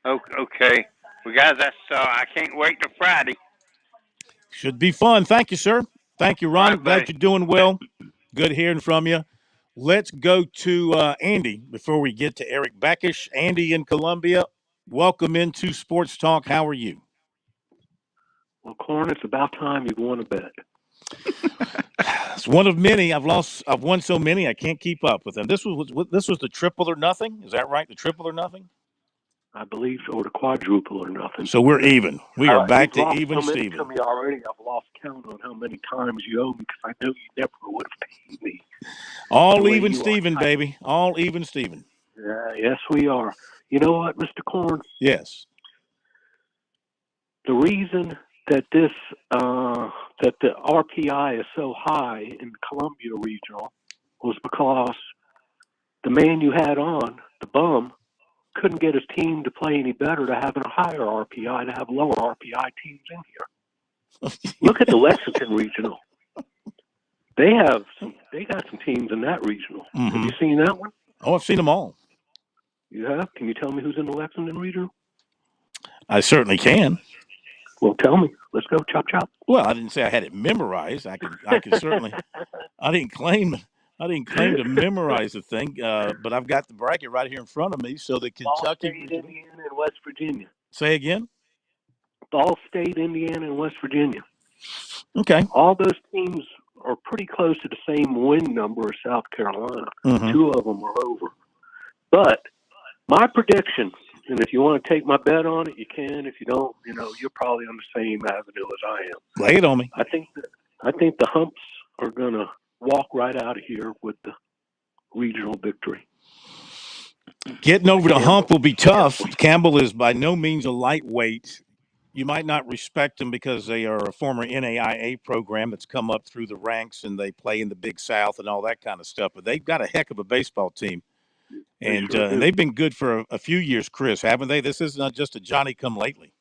Okay. Well, guys, I can't wait till Friday. Should be fun. Thank you, sir. Thank you, Ron. Right, glad you're doing well. Good hearing from you. Let's go to Andy before we get to Eric Backish. Andy in Columbia, welcome into Sports Talk. How are you? Well, Corn, it's about time you won a bet. It's one of many. I've won so many I can't keep up with them. This was the triple or nothing. Is that right? The triple or nothing? I believe, or the quadruple or nothing. So we're even. We are back to even, so Steven. To me already, I've lost count on how many times you owe me because I know you never would have paid me. All even, Steven, baby. All even, Steven. Yes, we are. You know what, Mr. Corn? Yes. The reason that that the RPI is so high in the Columbia Regional was because the man you had on, the bum, couldn't get his team to play any better to have a higher RPI, to have lower RPI teams in here. Look at the Lexington Regional. They got some teams in that regional. Mm-hmm. Have you seen that one? Oh, I've seen them all. You have? Can you tell me who's in the Lexington Regional? I certainly can. Well, tell me. Let's go. Chop, chop. Well, I didn't say I had it memorized. I could certainly. I didn't claim to memorize the thing, but I've got the bracket right here in front of me. So the Kentucky, Ball State, Indiana, and West Virginia. Say again. Ball State, Indiana, and West Virginia. Okay. All those teams are pretty close to the same win number as South Carolina. Mm-hmm. 2 of them are over. But my prediction, and if you want to take my bet on it, you can. If you don't, you're probably on the same avenue as I am. Lay it on me. I think the Humps are going to walk right out of here with the regional victory. Getting over the hump will be tough. Campbell is by no means a lightweight. You might not respect them because they are a former NAIA program that's come up through the ranks and they play in the Big South and all that kind of stuff. But they've got a heck of a baseball team. And they've been good for a few years, Chris, haven't they? This is not just a Johnny-come-lately.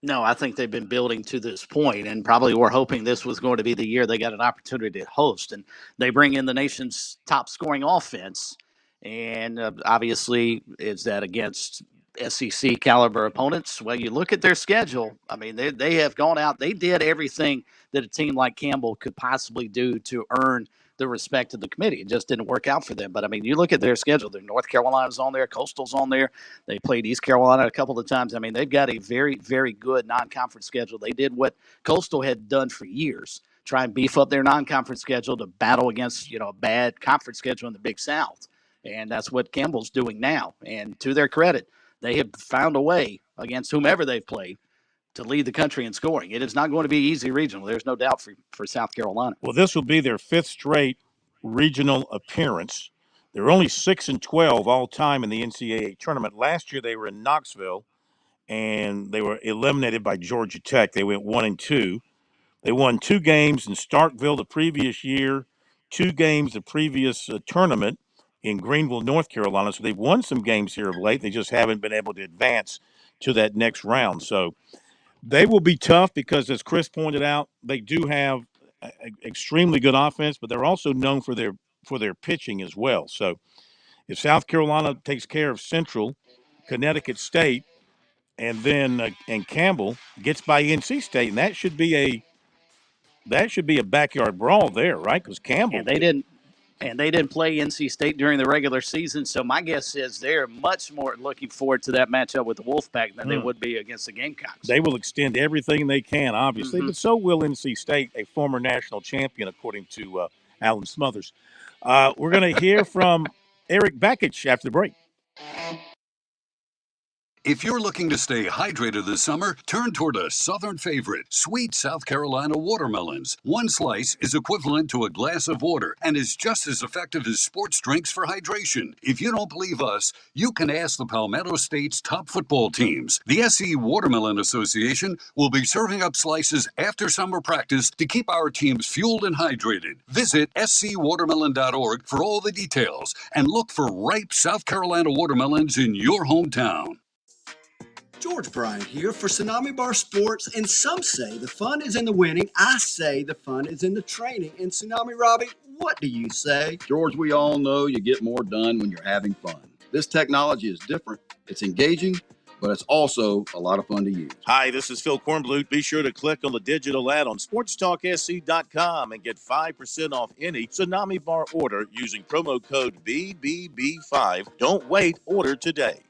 No, I think they've been building to this point, and probably were hoping this was going to be the year they got an opportunity to host. And they bring in the nation's top scoring offense. And obviously, is that against SEC caliber opponents? Well, you look at their schedule. I mean, they have gone out. They did everything that a team like Campbell could possibly do to earn the respect of the committee. It just didn't work out for them. But, I mean, you look at their schedule. North Carolina's on there. Coastal's on there. They played East Carolina a couple of times. I mean, they've got a very, very good non-conference schedule. They did what Coastal had done for years, try and beef up their non-conference schedule to battle against, a bad conference schedule in the Big South. And that's what Campbell's doing now. And to their credit, they have found a way against whomever they've played to lead the country in scoring. It is not going to be easy regional. There's no doubt for South Carolina. Well, this will be their 5th straight regional appearance. They're only 6-12 all time in the NCAA tournament. Last year they were in Knoxville, and they were eliminated by Georgia Tech. They went 1-2. They won 2 games in Starkville the previous year, 2 games the previous tournament in Greenville, North Carolina. So they've won some games here of late. They just haven't been able to advance to that next round. So they will be tough because, as Chris pointed out, they do have extremely good offense, but they're also known for their pitching as well. So if South Carolina takes care of Central, Connecticut State, and then and Campbell gets by NC State, and that should be a backyard brawl there, right? Because Campbell and they didn't play NC State during the regular season, so my guess is they're much more looking forward to that matchup with the Wolfpack than they would be against the Gamecocks. They will extend everything they can, obviously, but so will NC State, a former national champion, according to Alan Smothers. We're going to hear from Eric Backish after the break. If you're looking to stay hydrated this summer, turn toward a southern favorite, sweet South Carolina watermelons. One slice is equivalent to a glass of water and is just as effective as sports drinks for hydration. If you don't believe us, you can ask the Palmetto State's top football teams. The SC Watermelon Association will be serving up slices after summer practice to keep our teams fueled and hydrated. Visit scwatermelon.org for all the details and look for ripe South Carolina watermelons in your hometown. George Bryant here for Tsunami Bar Sports, and some say the fun is in the winning. I say the fun is in the training. And Tsunami Robbie, what do you say? George, we all know you get more done when you're having fun. This technology is different. It's engaging, but it's also a lot of fun to use. Hi, this is Phil Kornblut. Be sure to click on the digital ad on SportsTalkSC.com and get 5% off any Tsunami Bar order using promo code BBB5. Don't wait, order today.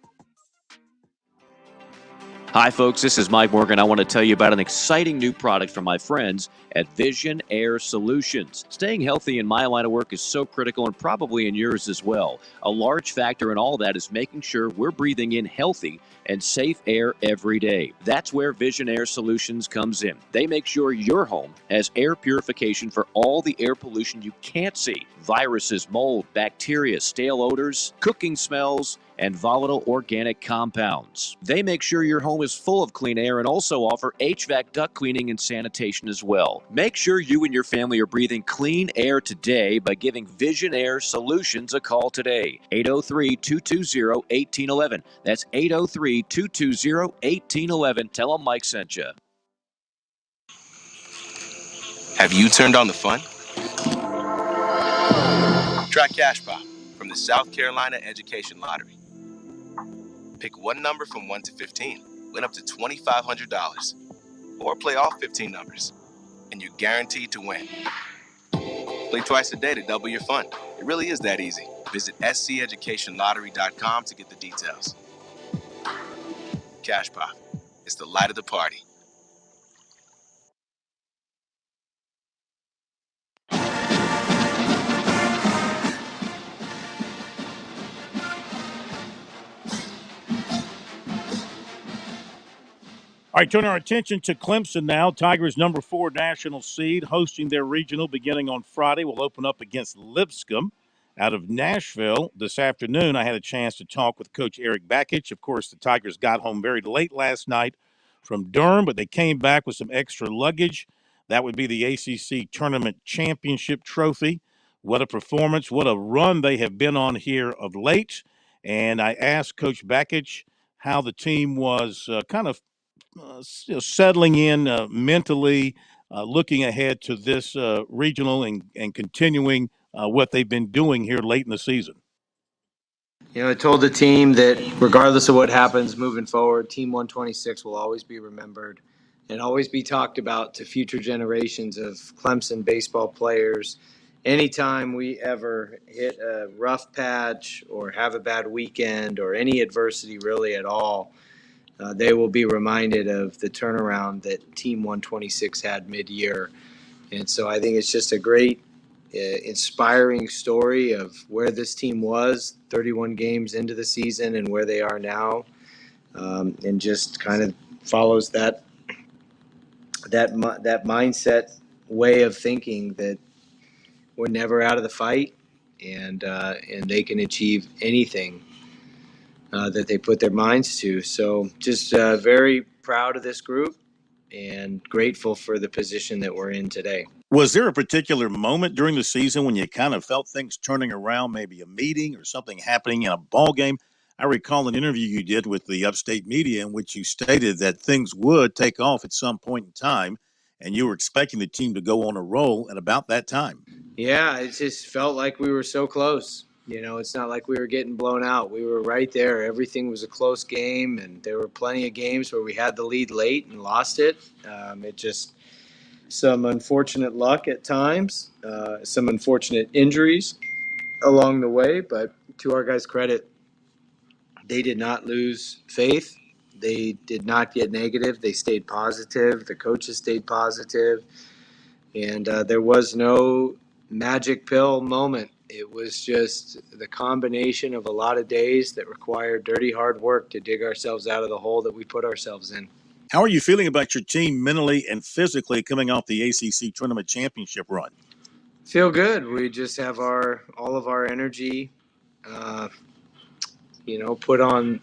Hi, folks. This is Mike Morgan. I want to tell you about an exciting new product from my friends at Vision Air Solutions. Staying healthy in my line of work is so critical, and probably in yours as well. A large factor in all that is making sure we're breathing in healthy and safe air every day. That's where Vision Air Solutions comes in. They make sure your home has air purification for all the air pollution you can't see. Viruses, mold, bacteria, stale odors, cooking smells, and volatile organic compounds. They make sure your home is full of clean air and also offer HVAC duct cleaning and sanitation as well. Make sure you and your family are breathing clean air today by giving Vision Air Solutions a call today. 803-220-1811. That's 803-220-1811. Tell them Mike sent you. Have you turned on the fun? Try Cash Pop from the South Carolina Education Lottery. Pick one number from 1 to 15, win up to $2,500, or play all 15 numbers, and you're guaranteed to win. Play twice a day to double your fun. It really is that easy. Visit sceducationlottery.com to get the details. Cash Pop. It's the light of the party. All right, turn our attention to Clemson now. Tigers' number 4 national seed hosting their regional beginning on Friday. Will open up against Lipscomb out of Nashville this afternoon. I had a chance to talk with Coach Eric Bakich. Of course, the Tigers got home very late last night from Durham, but they came back with some extra luggage. That would be the ACC Tournament Championship Trophy. What a performance. What a run they have been on here of late. And I asked Coach Bakich how the team was settling in mentally, looking ahead to this regional and continuing what they've been doing here late in the season. You know, I told the team that regardless of what happens moving forward, Team 126 will always be remembered and always be talked about to future generations of Clemson baseball players. Anytime we ever hit a rough patch or have a bad weekend or any adversity really at all, they will be reminded of the turnaround that Team 126 had mid-year. And so I think it's just a great, inspiring story of where this team was 31 games into the season and where they are now, and just kind of follows that mindset way of thinking that we're never out of the fight, and they can achieve anything that they put their minds to. So just very proud of this group and grateful for the position that we're in today. Was there a particular moment during the season when you kind of felt things turning around, maybe a meeting or something happening in a ball game? I recall an interview you did with the Upstate Media in which you stated that things would take off at some point in time, and you were expecting the team to go on a roll at about that time. Yeah, it just felt like we were so close. You know, it's not like we were getting blown out. We were right there. Everything was a close game, and there were plenty of games where we had the lead late and lost it. It just some unfortunate luck at times, some unfortunate injuries along the way. But to our guys' credit, they did not lose faith. They did not get negative. They stayed positive. The coaches stayed positive. And there was no magic pill moment It was just the combination of a lot of days that required dirty hard work to dig ourselves out of the hole that we put ourselves in. How are you feeling about your team mentally and physically coming off the ACC Tournament Championship run? Feel good. We just have all of our energy, put on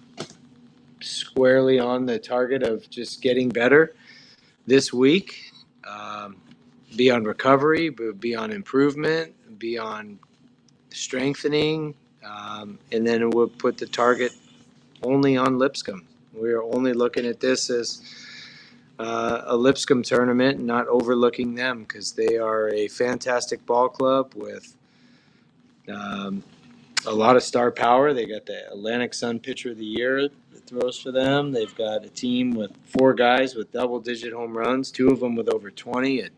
squarely on the target of just getting better this week. Be on recovery, be on improvement, be on strengthening, and then we'll put the target only on Lipscomb. We are only looking at this as a Lipscomb tournament, not overlooking them because they are a fantastic ball club with a lot of star power. They got the Atlantic Sun Pitcher of the Year that throws for them. They've got a team with 4 guys with double-digit home runs, 2 of them with over 20, a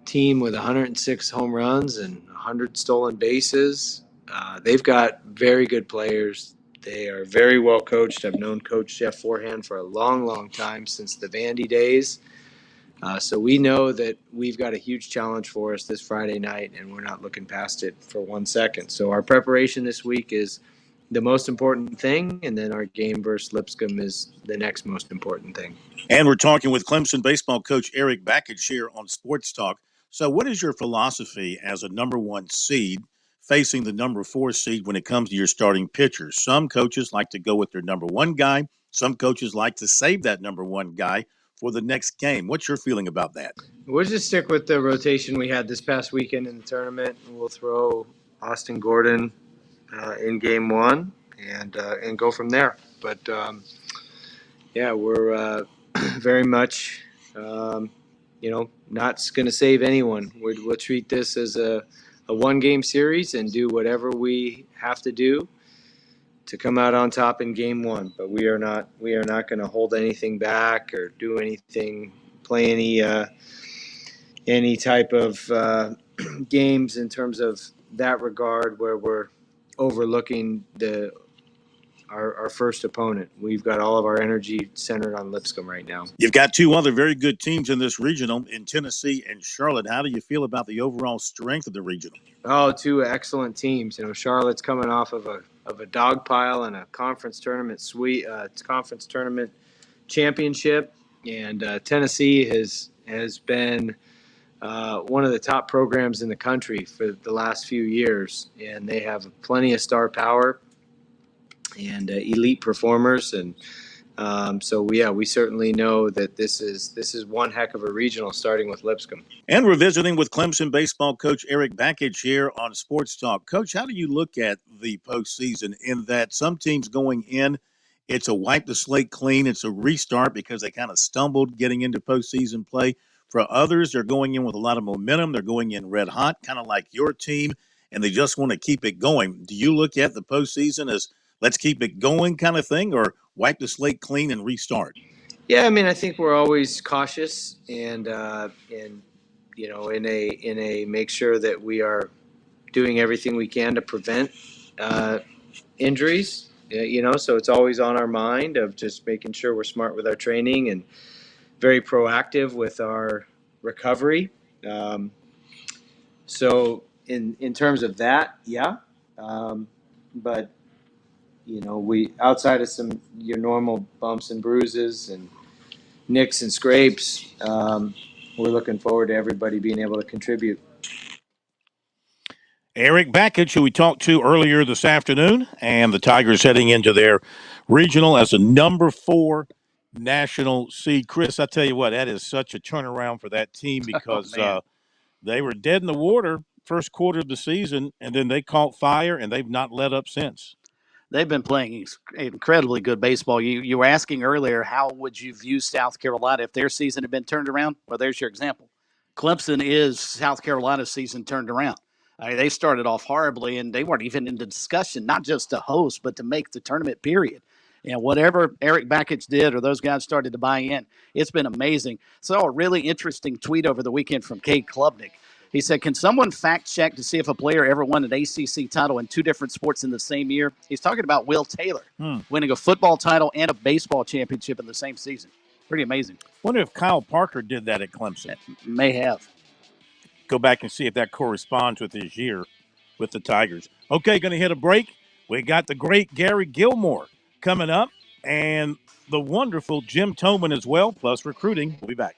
team with 106 home runs and 100 stolen bases. They've got very good players. They are very well coached. I've known Coach Jeff Forehand for a long, long time, since the Vandy days. So we know that we've got a huge challenge for us this Friday night, and we're not looking past it for 1 second. So our preparation this week is the most important thing, and then our game versus Lipscomb is the next most important thing. And we're talking with Clemson baseball coach Eric Backage here on Sports Talk. So what is your philosophy as a number 1 seed facing the number 4 seed when it comes to your starting pitchers? Some coaches like to go with their number 1 guy. Some coaches like to save that number 1 guy for the next game. What's your feeling about that? We'll just stick with the rotation we had this past weekend in the tournament. We'll throw Austin Gordon in game 1 and go from there. But we're very much not going to save anyone. We'll treat this as a 1-game series and do whatever we have to do to come out on top in game 1. But we are not going to hold anything back or do anything, play any type of games in terms of that regard where we're overlooking our first opponent. We've got all of our energy centered on Lipscomb right now. You've got 2 other very good teams in this regional, in Tennessee and Charlotte. How do you feel about the overall strength of the regional? Oh, 2 excellent teams. Charlotte's coming off of a dog pile and a conference tournament conference tournament championship, and Tennessee has been one of the top programs in the country for the last few years, and they have plenty of star power and elite performers, and we certainly know that this is one heck of a regional, starting with Lipscomb. And we're visiting with Clemson baseball coach Eric Backage here on Sports Talk. Coach, how do you look at the postseason in that some teams going in, it's a wipe the slate clean, it's a restart because they kind of stumbled getting into postseason play. For others, they're going in with a lot of momentum. They're going in red hot, kind of like your team, and they just want to keep it going. Do you look at the postseason as let's keep it going kind of thing, or wipe the slate clean and restart? Yeah, I think we're always cautious and in a make sure that we are doing everything we can to prevent injuries. So it's always on our mind of just making sure we're smart with our training and very proactive with our recovery. So in terms of that, yeah, but we, outside of some your normal bumps and bruises and nicks and scrapes, we're looking forward to everybody being able to contribute. Eric Backage, who we talked to earlier this afternoon, and the Tigers heading into their regional as a number 4 national seed. Chris, I tell you what, that is such a turnaround for that team because they were dead in the water first quarter of the season, and then they caught fire, and they've not let up since. They've been playing incredibly good baseball. You were asking earlier, how would you view South Carolina if their season had been turned around? Well, there's your example. Clemson is South Carolina's season turned around. They started off horribly, and they weren't even in the discussion, not just to host, but to make the tournament, period. And whatever Eric Backage did or those guys started to buy in, it's been amazing. Saw a really interesting tweet over the weekend from Cade Klubnik. He said, can someone fact check to see if a player ever won an ACC title in 2 different sports in the same year? He's talking about Will Taylor winning a football title and a baseball championship in the same season. Pretty amazing. Wonder if Kyle Parker did that at Clemson. May have. Go back and see if that corresponds with his year. with the Tigers. Okay, going to hit a break. We got the great Gary Gilmore coming up and the wonderful Jim Toman as well, plus recruiting. We'll be back.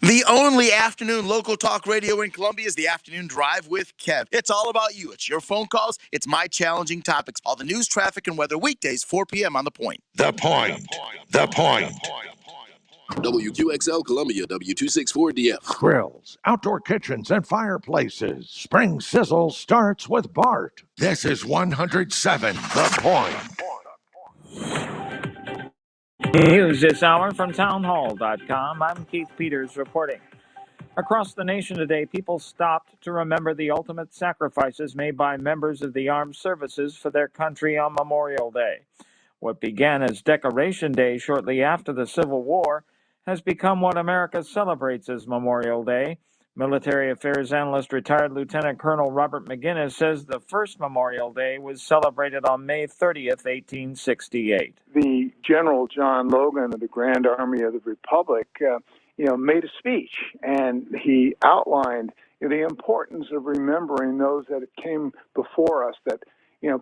The only afternoon local talk radio in Columbia is the Afternoon Drive with Kev. It's all about you. It's your phone calls. It's my challenging topics. All the news, traffic, and weather weekdays, 4 p.m. on The Point. The Point. The Point. WQXL Columbia, W264DF. Grills, outdoor kitchens, and fireplaces. Spring Sizzle starts with Bart. This is 107 The Point. News this hour from townhall.com. I'm Keith Peters reporting. Across the nation today, people stopped to remember the ultimate sacrifices made by members of the armed services for their country on Memorial Day. What began as Decoration Day shortly after the Civil War has become what America celebrates as Memorial Day. Military affairs analyst retired Lieutenant Colonel Robert McGinnis says the first Memorial Day was celebrated on May 30th, 1868. The General John Logan of the Grand Army of the Republic, made a speech, and he outlined the importance of remembering those that came before us that,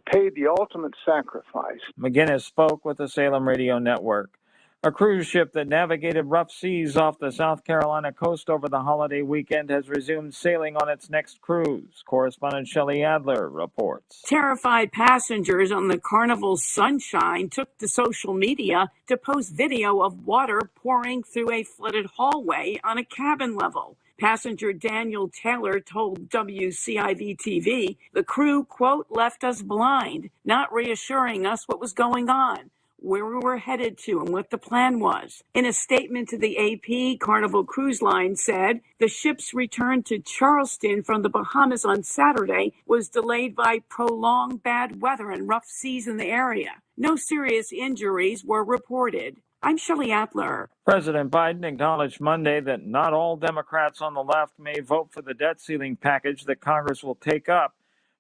paid the ultimate sacrifice. McGinnis spoke with the Salem Radio Network. A cruise ship that navigated rough seas off the South Carolina coast over the holiday weekend has resumed sailing on its next cruise. Correspondent Shelley Adler reports. Terrified passengers on the Carnival Sunshine took to social media to post video of water pouring through a flooded hallway on a cabin level. Passenger Daniel Taylor told WCIV-TV, the crew, quote, left us blind, not reassuring us what was going on, where we were headed to, and what the plan was. In a statement to the AP, Carnival Cruise Line said the ship's return to Charleston from the Bahamas on Saturday was delayed by prolonged bad weather and rough seas in the area. No serious injuries were reported. I'm Shelley Adler. President Biden acknowledged Monday that not all Democrats on the left may vote for the debt ceiling package that Congress will take up,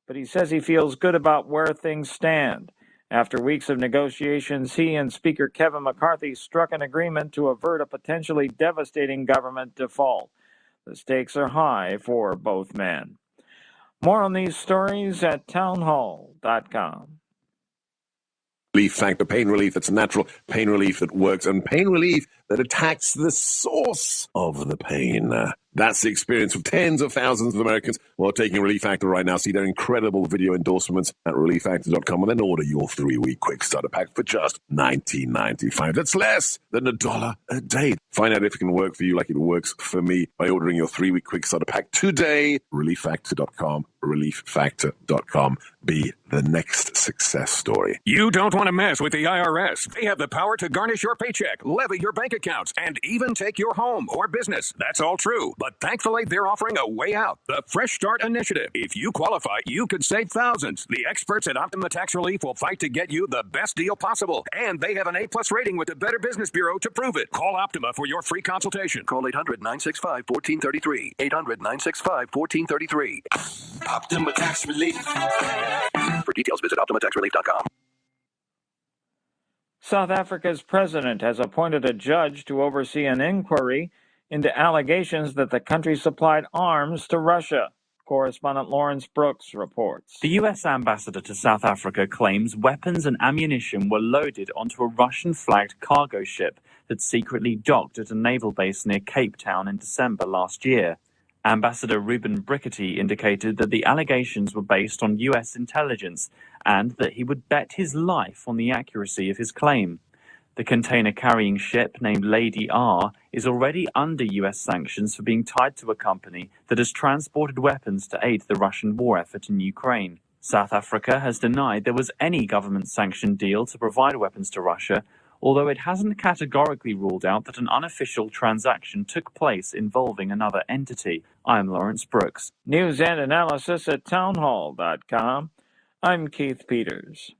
but he says he feels good about where things stand. After weeks of negotiations, he and Speaker Kevin McCarthy struck an agreement to avert a potentially devastating government default. The stakes are high for both men. More on these stories at townhall.com. Relief Factor, pain relief that's natural, pain relief that works, and pain relief that attacks the source of the pain. That's the experience of tens of thousands of Americans who are taking Relief Factor right now. See their incredible video endorsements at relieffactor.com and then order your 3-week quick starter pack for just $19.95. That's less than $1 a day. Find out if it can work for you like it works for me by ordering your 3-week quick starter pack today. relieffactor.com, relieffactor.com. Be the next success story. You don't want to mess with the IRS. They have the power to garnish your paycheck, levy your bank accounts, and even take your home or business. That's all true. But thankfully, they're offering a way out. The Fresh Start Initiative. If you qualify, you could save thousands. The experts at Optima Tax Relief will fight to get you the best deal possible. And they have an A-plus rating with the Better Business Bureau to prove it. Call Optima for your free consultation. Call 800-965-1433. 800-965-1433. Optima Tax Relief. For details, visit OptimaTaxRelief.com. South Africa's president has appointed a judge to oversee an inquiry into allegations that the country supplied arms to Russia. Correspondent Lawrence Brooks reports. The U.S. ambassador to South Africa claims weapons and ammunition were loaded onto a Russian-flagged cargo ship that secretly docked at a naval base near Cape Town in December last year. Ambassador Ruben Brickety indicated that the allegations were based on U.S. intelligence and that he would bet his life on the accuracy of his claim. The container-carrying ship named Lady R is already under U.S. sanctions for being tied to a company that has transported weapons to aid the Russian war effort in Ukraine. South Africa has denied there was any government-sanctioned deal to provide weapons to Russia, although it hasn't categorically ruled out that an unofficial transaction took place involving another entity. I'm Lawrence Brooks. News and analysis at townhall.com. I'm Keith Peters.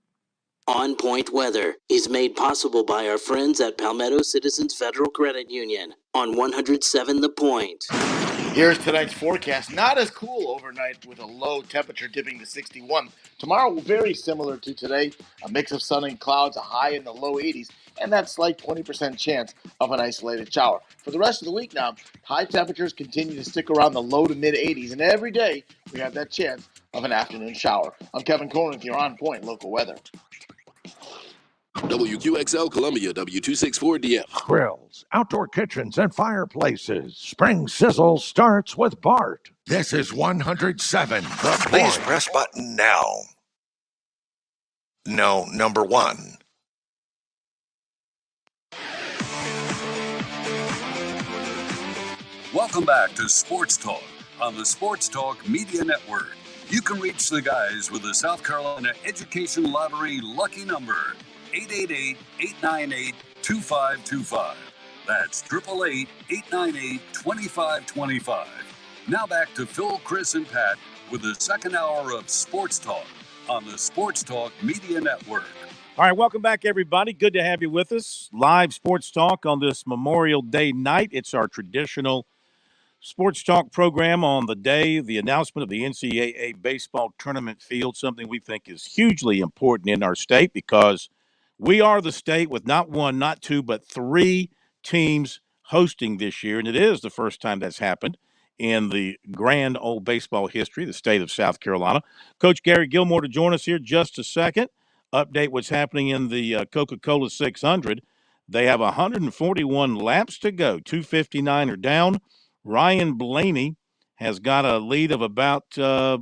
On Point Weather is made possible by our friends at Palmetto Citizens Federal Credit Union on 107 The Point. Here's tonight's forecast. Not as cool overnight with a low temperature dipping to 61. Tomorrow, very similar to today. A mix of sun and clouds, a high in the low 80s, and that slight 20% chance of an isolated shower. For the rest of the week now, high temperatures continue to stick around the low to mid 80s, and every day we have that chance of an afternoon shower. I'm Kevin Corn with your On Point local weather. WQXL Columbia, W264DM. Grills, outdoor kitchens, and fireplaces. Spring Sizzle starts with Bart. This is 107 The Please Point. press button now. No, number 1. Welcome back to Sports Talk on the Sports Talk Media Network. You can reach the guys with the South Carolina Education Lottery lucky number, 888-898-2525. That's 888-898-2525. Now back to Phil, Chris, and Pat with the second hour of Sports Talk on the Sports Talk Media Network. All right, welcome back, everybody. Good to have you with us. Live Sports Talk on this Memorial Day night. It's our traditional Sports Talk program on the day, the announcement of the NCAA baseball tournament field, something we think is hugely important in our state because we are the state with not one, not two, but 3 teams hosting this year, and it is the first time that's happened in the grand old baseball history, the state of South Carolina. Coach Gary Gilmore to join us here just a second. Update what's happening in the Coca-Cola 600. They have 141 laps to go. 259 are down. Ryan Blaney has got a lead of about a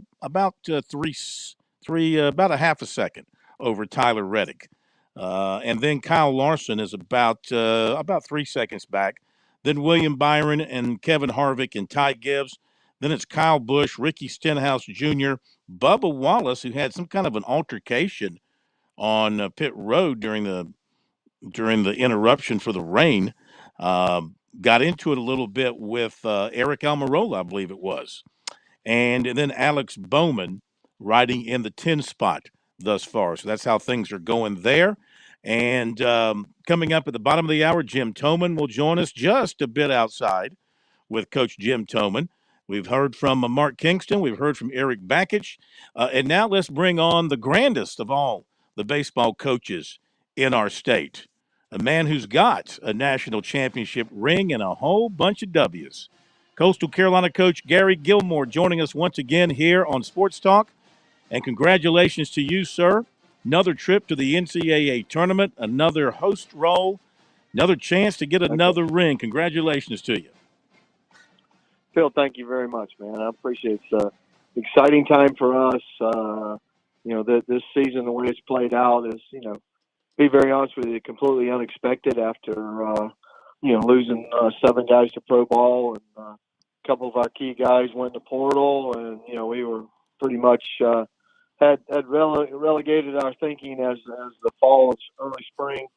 half a second over Tyler Reddick, and then Kyle Larson is about 3 seconds back. Then William Byron and Kevin Harvick and Ty Gibbs. Then it's Kyle Busch, Ricky Stenhouse Jr., Bubba Wallace, who had some kind of an altercation on pit road during the interruption for the rain. Got into it a little bit with Eric Almirola, I believe it was. And then Alex Bowman riding in the 10 spot thus far. So that's how things are going there. And coming up at the bottom of the hour, Jim Toman will join us just a bit outside with Coach Jim Toman. We've heard from Mark Kingston. We've heard from Eric Bakich. And now let's bring on the grandest of all the baseball coaches in our state. A man who's got a national championship ring and a whole bunch of W's. Coastal Carolina coach Gary Gilmore joining us once again here on Sports Talk. And congratulations to you, sir. Another trip to the NCAA tournament, another host role, another chance to get another ring. Congratulations to you. Phil, thank you very much, man. I appreciate it. It's an exciting time for us. This season, the way it's played out is, be very honest with you, completely unexpected after, losing 7 guys to pro ball, and a couple of our key guys went to portal, and, we were pretty much had relegated our thinking as the fall and early spring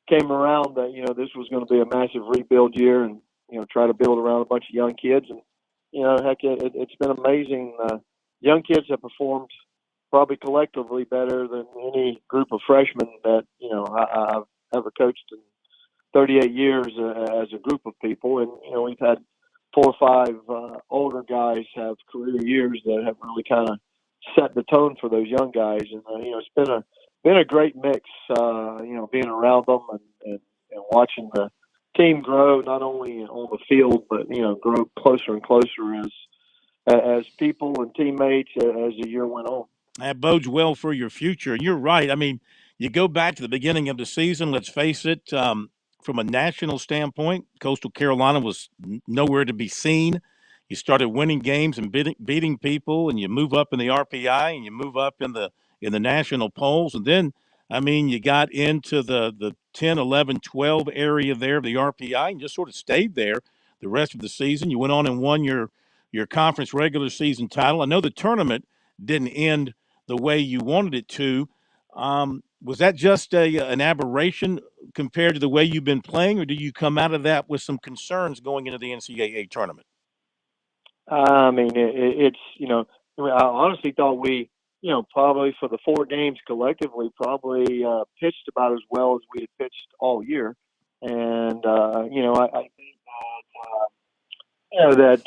came around that, this was going to be a massive rebuild year and, try to build around a bunch of young kids. And, it's been amazing. Young kids have performed probably collectively better than any group of freshmen that, I've ever coached in 38 years as a group of people. And, we've had 4 or 5 older guys have career years that have really kind of set the tone for those young guys. And, it's been a great mix, being around them and watching the team grow, not only on the field, but, grow closer and closer as people and teammates as the year went on. That bodes well for your future. And you're right. I mean, you go back to the beginning of the season, let's face it, from a national standpoint, Coastal Carolina was nowhere to be seen. You started winning games and beating people, and you move up in the RPI and you move up in the national polls. And then, I mean, you got into the 10, 11, 12 area there of the RPI and just sort of stayed there the rest of the season. You went on and won your conference regular season title. I know the tournament didn't end the way you wanted it to. Was that just an aberration compared to the way you've been playing, or do you come out of that with some concerns going into the NCAA tournament? I mean, it's, I honestly thought we, probably for the 4 games collectively, probably pitched about as well as we had pitched all year. And, I think that,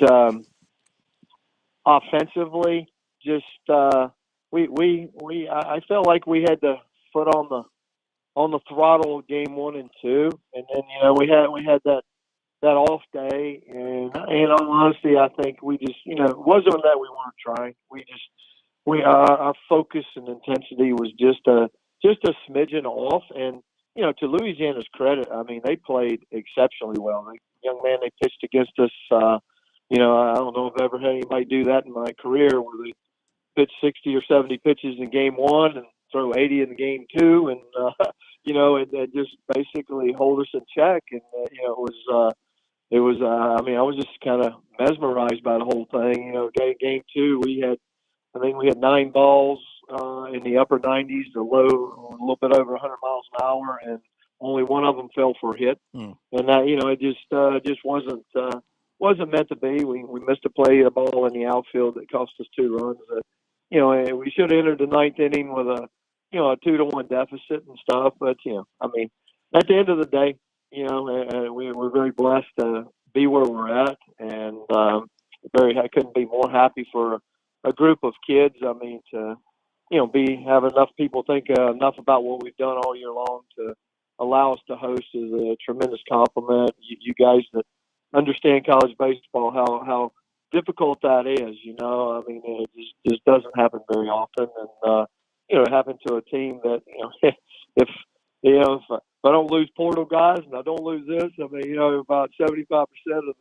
offensively, just I felt like we had the foot on the throttle of game 1 and 2, and then we had that off day, and in all honesty, I think we just it wasn't that we weren't trying. Our focus and intensity was just a smidgen off, and to Louisiana's credit, I mean they played exceptionally well. The young man they pitched against us, I don't know if I've ever had anybody do that in my career, where they pitch 60 or 70 pitches in game 1 and throw 80 in game 2, and and just basically hold us in check, and it was I mean I was just kind of mesmerized by the whole thing. Game 2 I think we had 9 balls in the upper 90s, the low a little bit over 100 miles an hour, and only one of them fell for a hit. And that it just wasn't meant to be. We missed a ball in the outfield that cost us 2 runs. And we should have entered the 9th inning with a 2-1 deficit and stuff. But I mean, at the end of the day, we're very blessed to be where we're at, and I couldn't be more happy for a group of kids. I mean, to have enough people think enough about what we've done all year long to allow us to host is a tremendous compliment. You guys that understand college baseball, how difficult that is. I mean, it just doesn't happen very often, and it happened to a team that if I don't lose portal guys and I don't lose this, I mean, about 75% of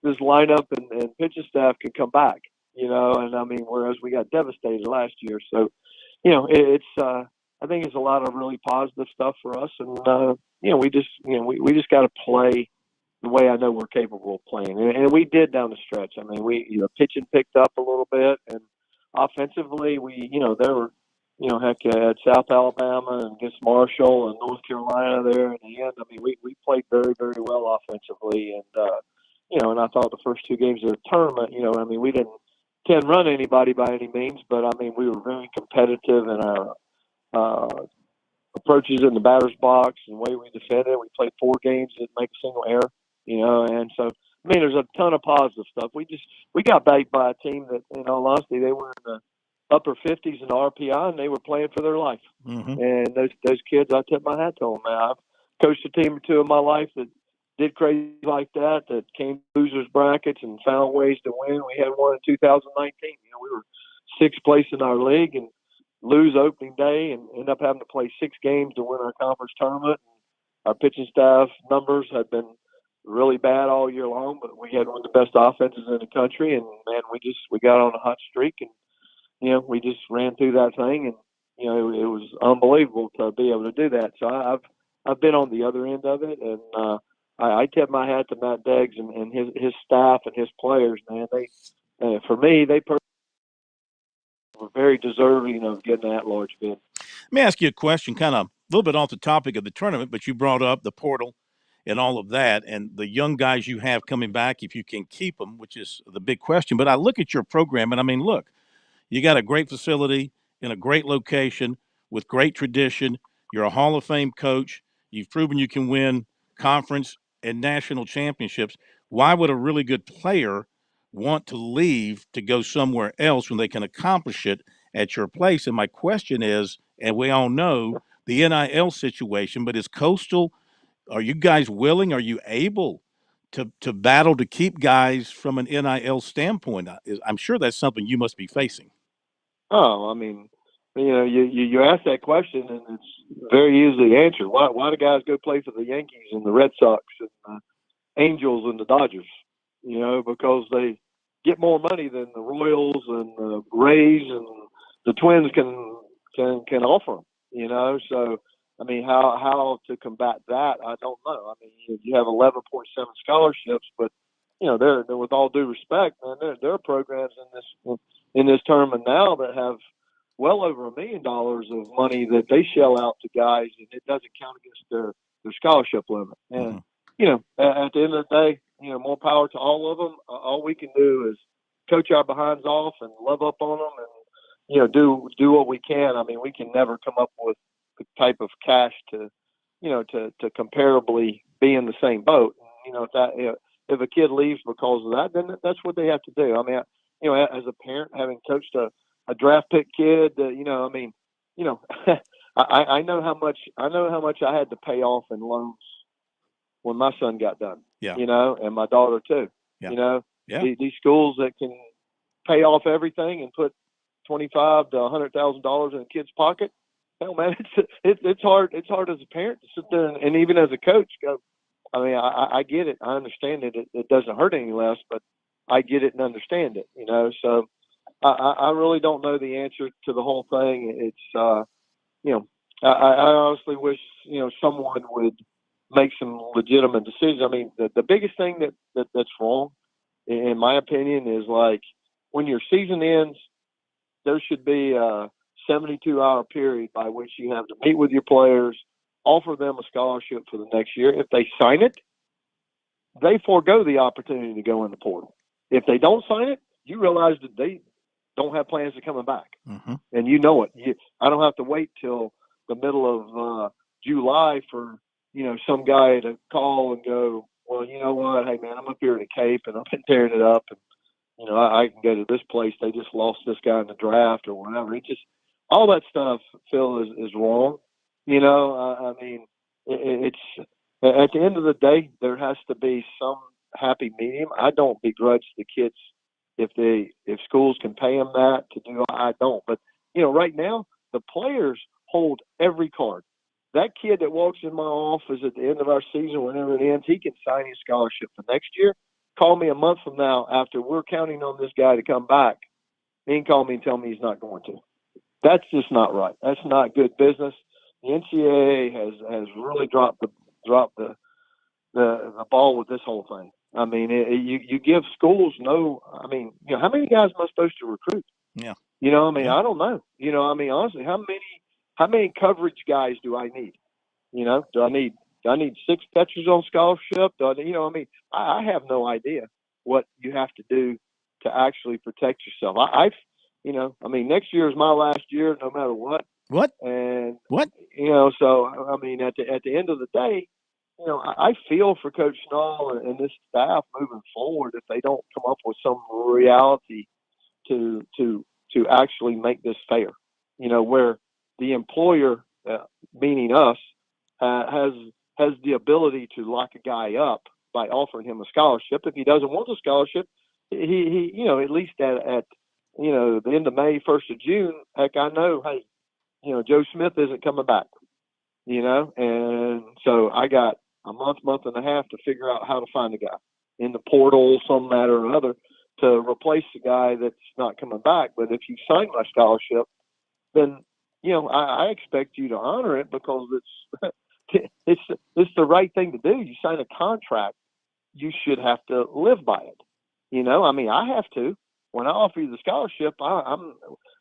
this lineup and pitching staff can come back. And I mean, whereas we got devastated last year. So, it's I think it's a lot of really positive stuff for us, and we just got to play the way I know we're capable of playing, and we did down the stretch. I mean, pitching picked up a little bit, and offensively, there were heck, at South Alabama and against Marshall and North Carolina there in the end. I mean, we played very, very well offensively, and and I thought the first 2 games of the tournament, I mean, we didn't run anybody by any means, but I mean, we were very competitive in our approaches in the batter's box and the way we defended. We played 4 games, didn't make a single error, and so, I mean, there's a ton of positive stuff. We got backed by a team that, in all honesty, they were in the upper 50s in RPI, and they were playing for their life. And those kids, I tip my hat to them, man. I've coached a team or 2 in my life that did crazy like that came to losers brackets and found ways to win. We had one in 2019. We were 6th place in our league and lose opening day and end up having to play 6 games to win our conference tournament. Our pitching staff numbers had been really bad all year long, but we had one of the best offenses in the country, and man, we got on a hot streak, and we just ran through that thing, and it was unbelievable to be able to do that. So I've been on the other end of it, and I tip my hat to Matt Deggs and his staff and his players. Man, for me, they were very deserving of getting that large bid. Let me ask you a question, kind of a little bit off the topic of the tournament, but you brought up the portal and all of that, and the young guys you have coming back, if you can keep them, which is the big question. But I look at your program, and I mean, look, you got a great facility in a great location with great tradition. You're a Hall of Fame coach. You've proven you can win conference and national championships. Why would a really good player want to leave to go somewhere else when they can accomplish it at your place? And my question is, and we all know the NIL situation, but is Coastal, are you guys willing, are you able to battle to keep guys from an NIL standpoint? I'm sure that's something you must be facing. Oh, I mean, you ask that question, and it's very easily answered. Why do guys go play for the Yankees and the Red Sox and the Angels and the Dodgers? Because they get more money than the Royals and the Rays and the Twins can offer them. So, I mean, how to combat that, I don't know. I mean, you have 11.7 scholarships, but they're with all due respect, man, there are programs in this tournament now that have well over $1 million of money that they shell out to guys, and it doesn't count against their scholarship limit. And at the end of the day, more power to all of them. All we can do is coach our behinds off and love up on them, and do what we can. I mean, we can never come up with the type of cash to comparably be in the same boat. If a kid leaves because of that, then that's what they have to do. I mean, as a parent, having coached a draft pick kid, I know how much I had to pay off in loans when my son got done. Yeah. And my daughter too. Yeah. These schools that can pay off everything and put $25,000 to $100,000 in a kid's pocket. Hell, man, it's hard. It's hard as a parent to sit there and even as a coach go. I mean, I get it. I understand it. It doesn't hurt any less, but I get it and understand it. So I really don't know the answer to the whole thing. It's I honestly wish someone would make some legitimate decisions. I mean, the biggest thing that's wrong, in my opinion, is like when your season ends, there should be a 72-hour period by which you have to meet with your players, offer them a scholarship for the next year. If they sign it, they forego the opportunity to go in the portal. If they don't sign it, you realize that they don't have plans of coming back. Mm-hmm. And you know it. I don't have to wait till the middle of July for, some guy to call and go, well, you know what? Hey, man, I'm up here in the Cape and I've been tearing it up. And, I can go to this place. They just lost this guy in the draft or whatever. It just, all that stuff, Phil, is wrong. I mean, it's at the end of the day, there has to be some happy medium. I don't begrudge the kids if schools can pay them that to do. I don't. But right now the players hold every card. That kid that walks in my office at the end of our season, whenever it ends, he can sign his scholarship for next year. Call me a month from now after we're counting on this guy to come back. He can call me and tell me he's not going to. That's just not right. That's not good business. The NCAA has really dropped the ball with this whole thing. I mean, you give schools how many guys am I supposed to recruit? Yeah. I don't know. Honestly, how many coverage guys do I need? Do I need 6 catchers on scholarship? I have no idea what you have to do to actually protect yourself. Next year is my last year, no matter what. What? And what? So at the end of the day, I feel for Coach Schnall and this staff moving forward if they don't come up with some reality to actually make this fair. Where the employer, meaning us, has the ability to lock a guy up by offering him a scholarship. If he doesn't want a scholarship, he at least at the end of May, 1st of June, heck, I know, hey, Joe Smith isn't coming back. And so I got a month and a half to figure out how to find a guy in the portal, some matter or other, to replace the guy that's not coming back. But if you sign my scholarship, then I expect you to honor it because it's the right thing to do. You sign a contract, you should have to live by it. I have to. When I offer you the scholarship, I'm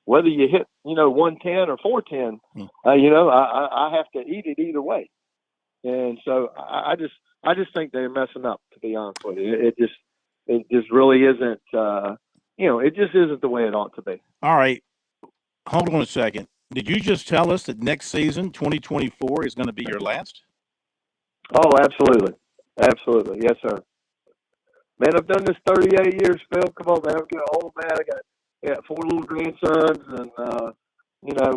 whether you hit 110 or 410, I have to eat it either way. And so I just think they're messing up, to be honest with you. It just really isn't. It just isn't the way it ought to be. All right, hold on a second. Did you just tell us that next season, 2024, is going to be your last? Oh, absolutely. Absolutely. Yes, sir. Man, I've done this 38 years, Phil. Come on, man. I'm getting old, man. I got 4 little grandsons, and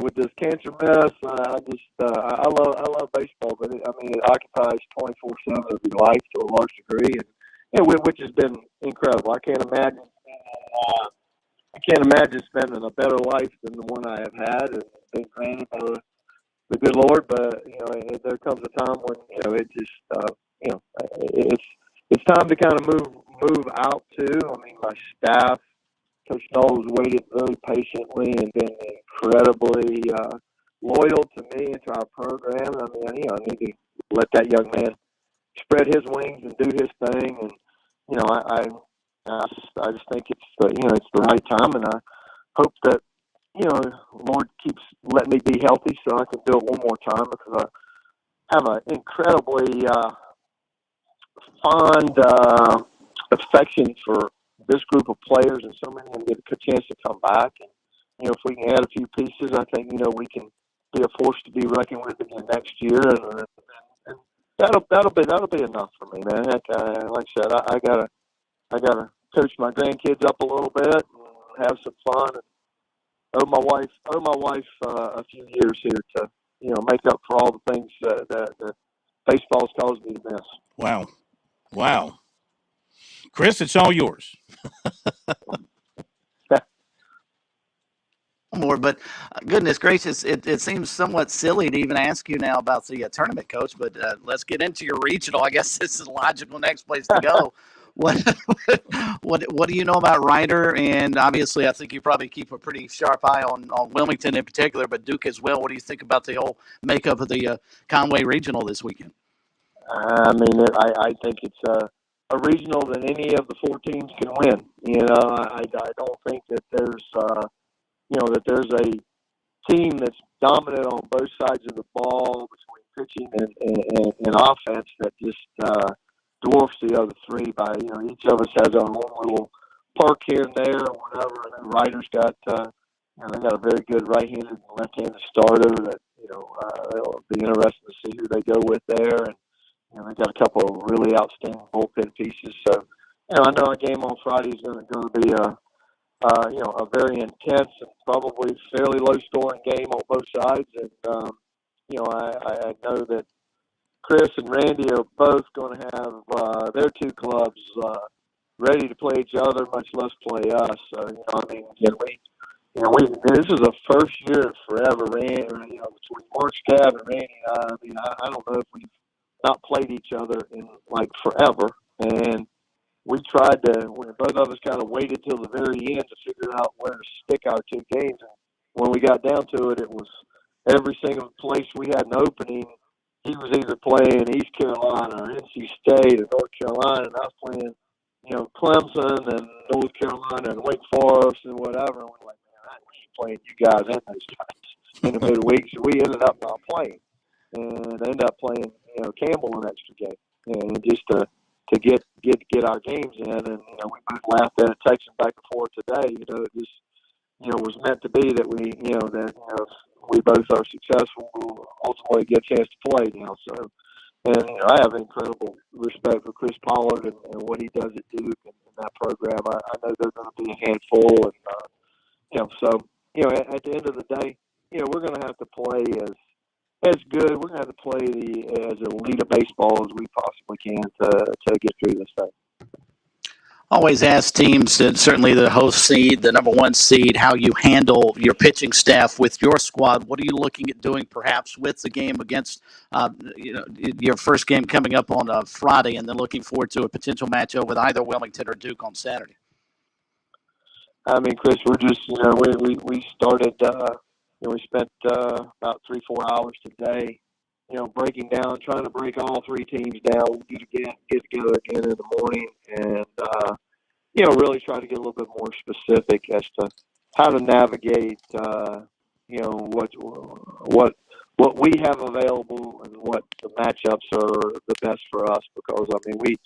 with this cancer mess, I love baseball, but it occupies 24/7 of your life to a large degree, and which has been incredible. I can't imagine spending a better life than the one I have had, and been granted by the good Lord. But there comes a time when it's time to kind of move out too. My staff, Coach Knowles, waited very patiently and been incredibly loyal to me and to our program. I need to let that young man spread his wings and do his thing. And I just think it's it's the right time, and I hope that Lord keeps letting me be healthy so I can do it one more time, because I have an incredibly fond affection for this group of players, and so many of them get a chance to come back. And if we can add a few pieces, I think we can be a force to be reckoned with again next year, and that'll be enough for me, man. Like I said, I gotta coach my grandkids up a little bit, and have some fun. And owe my wife a few years here to make up for all the things that baseball's caused me to miss. Wow. Chris, it's all yours. More, but goodness gracious, it seems somewhat silly to even ask you now about the tournament, coach. But let's get into your regional. I guess this is a logical next place to go. What do you know about Ryder? And obviously, I think you probably keep a pretty sharp eye on Wilmington in particular, but Duke as well. What do you think about the whole makeup of the Conway Regional this weekend? I mean, I think it's a regional that any of the four teams can win. I don't think that there's that there's a team that's dominant on both sides of the ball between pitching and offense that just dwarfs the other three by, each of us has our own little perk here and there or whatever. And then Ryder's got, they got a very good right-handed and left-handed starter that, it'll be interesting to see who they go with there. And, they've got a couple of really outstanding bullpen pieces. So, I know our game on Friday is going to be a very intense and probably fairly low-scoring game on both sides. And, I know that Chris and Randy are both going to have their two clubs ready to play each other, much less play us. So, again, this is the first year in forever, Randy, between March Cab and Randy and I don't know if we've not played each other in, forever. And we tried to, both of us kind of waited till the very end to figure out where to stick our two games. And when we got down to it, it was every single place we had an opening. He was either playing East Carolina or NC State or North Carolina, and I was playing, Clemson and North Carolina and Wake Forest and whatever. And we're like, man, we ain't playing you guys and those guys in the midweek. So we ended up not playing and ended up playing, Campbell an extra game, and just to get our games in. And we both laughed at it, texting back and forth today. It just was meant to be that we if we both are successful, we'll ultimately get a chance to play now. So, and I have incredible respect for Chris Pollard and what he does at Duke and that program. I know they're going to be a handful, and so at the end of the day, we're going to have to play as good. We're going to have to play as elite a baseball as we possibly can to get through this thing. Always ask teams, certainly the host seed, the number one seed, how you handle your pitching staff with your squad. What are you looking at doing perhaps with the game against, your first game coming up on Friday, and then looking forward to a potential matchup with either Wilmington or Duke on Saturday? I mean, Chris, we're just, we started, we spent about 3-4 hours today, breaking down, trying to break all three teams down. We'll get together again in the morning and, really try to get a little bit more specific as to how to navigate, what we have available and what the matchups are the best for us. Because, we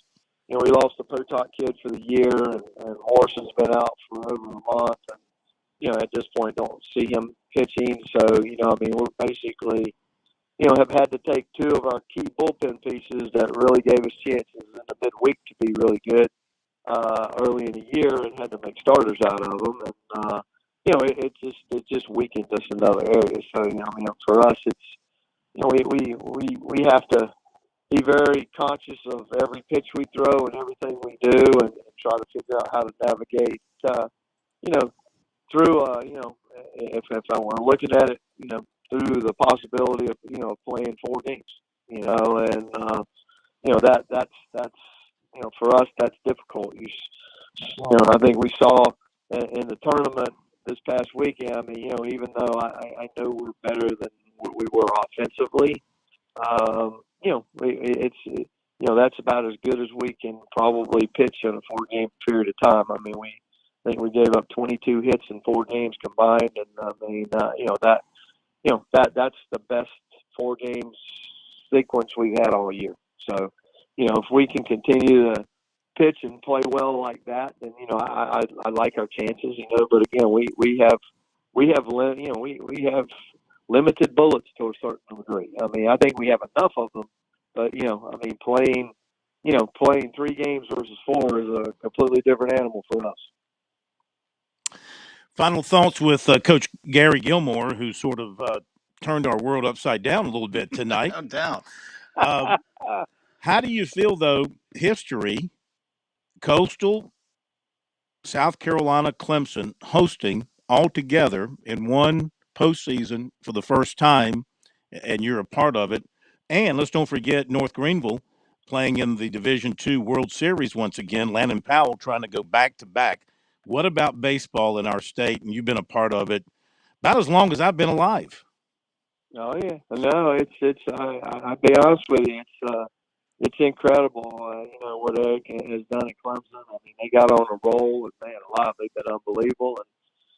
lost the Potok kid for the year, and Morrison's been out for over a month. And, at this point, don't see him pitching. So, we're basically, have had to take two of our key bullpen pieces that really gave us chances in the midweek to be really good early in the year, and had to make starters out of them. And, it just weakens us in other areas. So, for us, it's, we have to be very conscious of every pitch we throw and everything we do, and try to figure out how to navigate, through, if I were looking at it, through the possibility of, playing 4 games, and, that's, for us, that's difficult. I think we saw in the tournament this past weekend, even though I know we're better than what we were offensively, that's about as good as we can probably pitch in a 4-game period of time. I think we gave up 22 hits in 4 games combined, and that's the best 4 games sequence we've had all year. So, if we can continue to pitch and play well like that, then I like our chances. But again, we have limited bullets to a certain degree. I think we have enough of them, but playing 3 games versus 4 is a completely different animal for us. Final thoughts with Coach Gary Gilmore, who sort of turned our world upside down a little bit tonight. No doubt. How do you feel, though, history, Coastal, South Carolina, Clemson hosting all together in one postseason for the first time, and you're a part of it. And let's don't forget North Greenville playing in the Division II World Series once again, Landon Powell trying to go back-to-back. What about baseball in our state? And you've been a part of it about as long as I've been alive. Oh yeah, no, it's. I'll be honest with you, it's incredible. What Eric has done at Clemson. I mean, they got on a roll, and man, they've been unbelievable.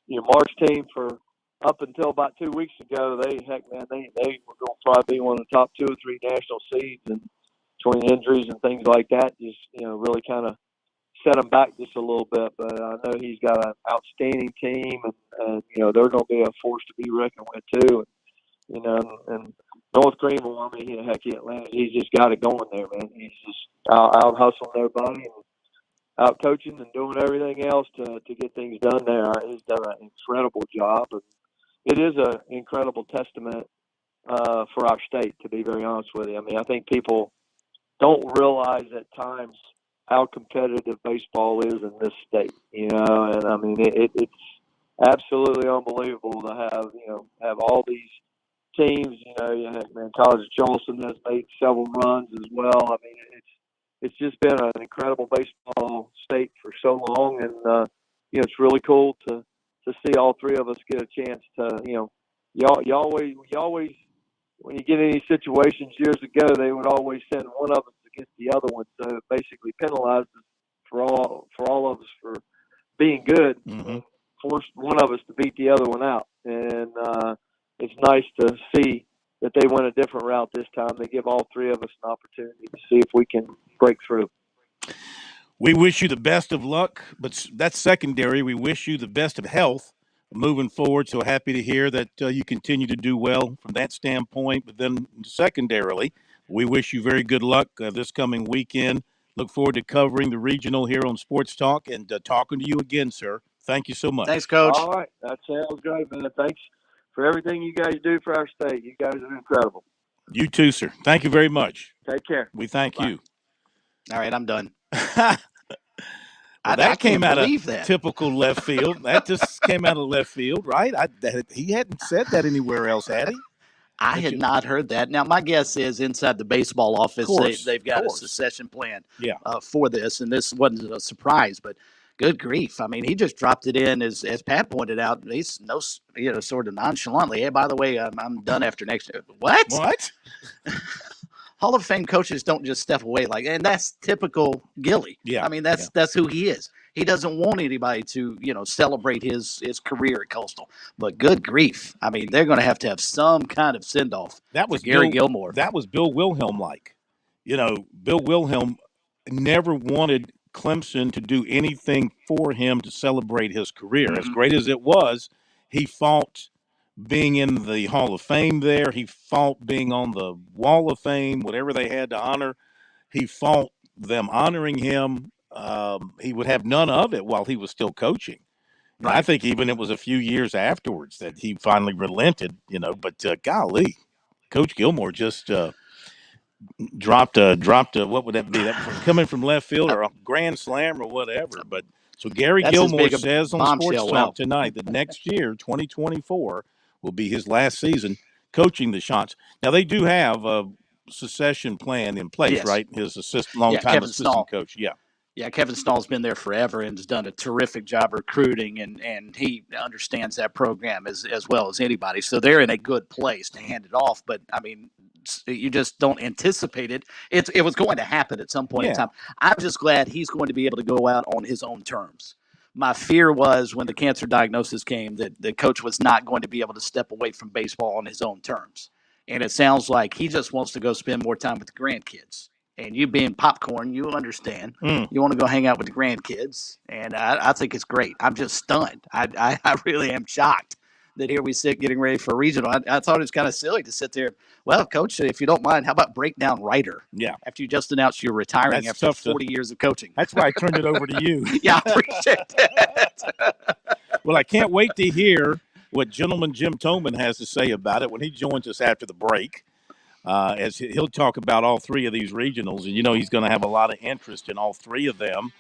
And Mark's team for up until about 2 weeks ago, they were going to probably be one of the top 2 or 3 national seeds, and between injuries and things like that, just really kind of set them back just a little bit. But I know he's got an outstanding team, and they're going to be a force to be reckoned with too. And North Greenville, I mean, he's just got it going there, man. He's just out hustling everybody and out coaching and doing everything else to get things done there. He's done an incredible job, and it is an incredible testament for our state, to be very honest with you. I mean, I think people don't realize at times how competitive baseball is in this state, and I mean, it's absolutely unbelievable to have all these teams. College of Charleston has made several runs as well. I mean, it's just been an incredible baseball state for so long, and it's really cool to see all 3 of us get a chance to. You always when you get in these situations years ago, they would always send one of us against the other one, so it basically penalized us for all of us for being good, forced one of us to beat the other one out, and it's nice to see that they went a different route this time. They give all 3 of us an opportunity to see if we can break through. We wish you the best of luck, but that's secondary. We wish you the best of health moving forward. So happy to hear that you continue to do well from that standpoint. But then secondarily, we wish you very good luck this coming weekend. Look forward to covering the regional here on Sports Talk and talking to you again, sir. Thank you so much. Thanks, Coach. All right. That sounds great, man. Thanks for everything you guys do for our state. You guys are incredible. You too, sir. Thank you very much. Take care. We thank you. All right, I'm done. Well, that came out of that. typical left field. That just came out of left field, right? He hadn't said that anywhere else, had he? I had not heard that. Now, my guess is inside the baseball office, they've got a succession plan for this, and this wasn't a surprise, but good grief. I mean, he just dropped it in, as Pat pointed out. He's sort of nonchalantly, hey, by the way, I'm done after next year. What? Hall of Fame coaches don't just step away and that's typical Gilly. Yeah. I mean, that's who he is. He doesn't want anybody to, celebrate his career at Coastal. But good grief. I mean, they're going to have some kind of send-off. That was Gary Gilmore. That was Bill Wilhelm-like. Bill Wilhelm never wanted Clemson to do anything for him to celebrate his career. Mm-hmm. As great as it was, he fought being in the Hall of Fame there. He fought being on the Wall of Fame, whatever they had to honor. He fought them honoring him. He would have none of it while he was still coaching. Right. I think even it was a few years afterwards that he finally relented, but golly, Coach Gilmore just dropped a what would that be? That coming from left field or a grand slam or whatever. But so Gary Gilmore says on Sports Talk tonight that next year, 2024, will be his last season coaching the Shots. Now they do have a succession plan in place, right? His longtime assistant coach. Yeah, Kevin Stahl's been there forever and has done a terrific job recruiting, and he understands that program as well as anybody. So they're in a good place to hand it off. But, I mean, you just don't anticipate it. It was going to happen at some point in time. I'm just glad he's going to be able to go out on his own terms. My fear was when the cancer diagnosis came that the coach was not going to be able to step away from baseball on his own terms. And it sounds like he just wants to go spend more time with the grandkids. And you being popcorn, you understand. You want to go hang out with the grandkids. And I think it's great. I'm just stunned. I really am shocked that here we sit getting ready for a regional. I thought it was kind of silly to sit there. Well, Coach, if you don't mind, how about breakdown writer? Yeah. After you just announced you're retiring after 40 years of coaching. That's why I turned it over to you. Yeah, I appreciate that. Well, I can't wait to hear what Gentleman Jim Toman has to say about it when he joins us after the break. As he'll talk about all three of these regionals, and he's going to have a lot of interest in all three of them.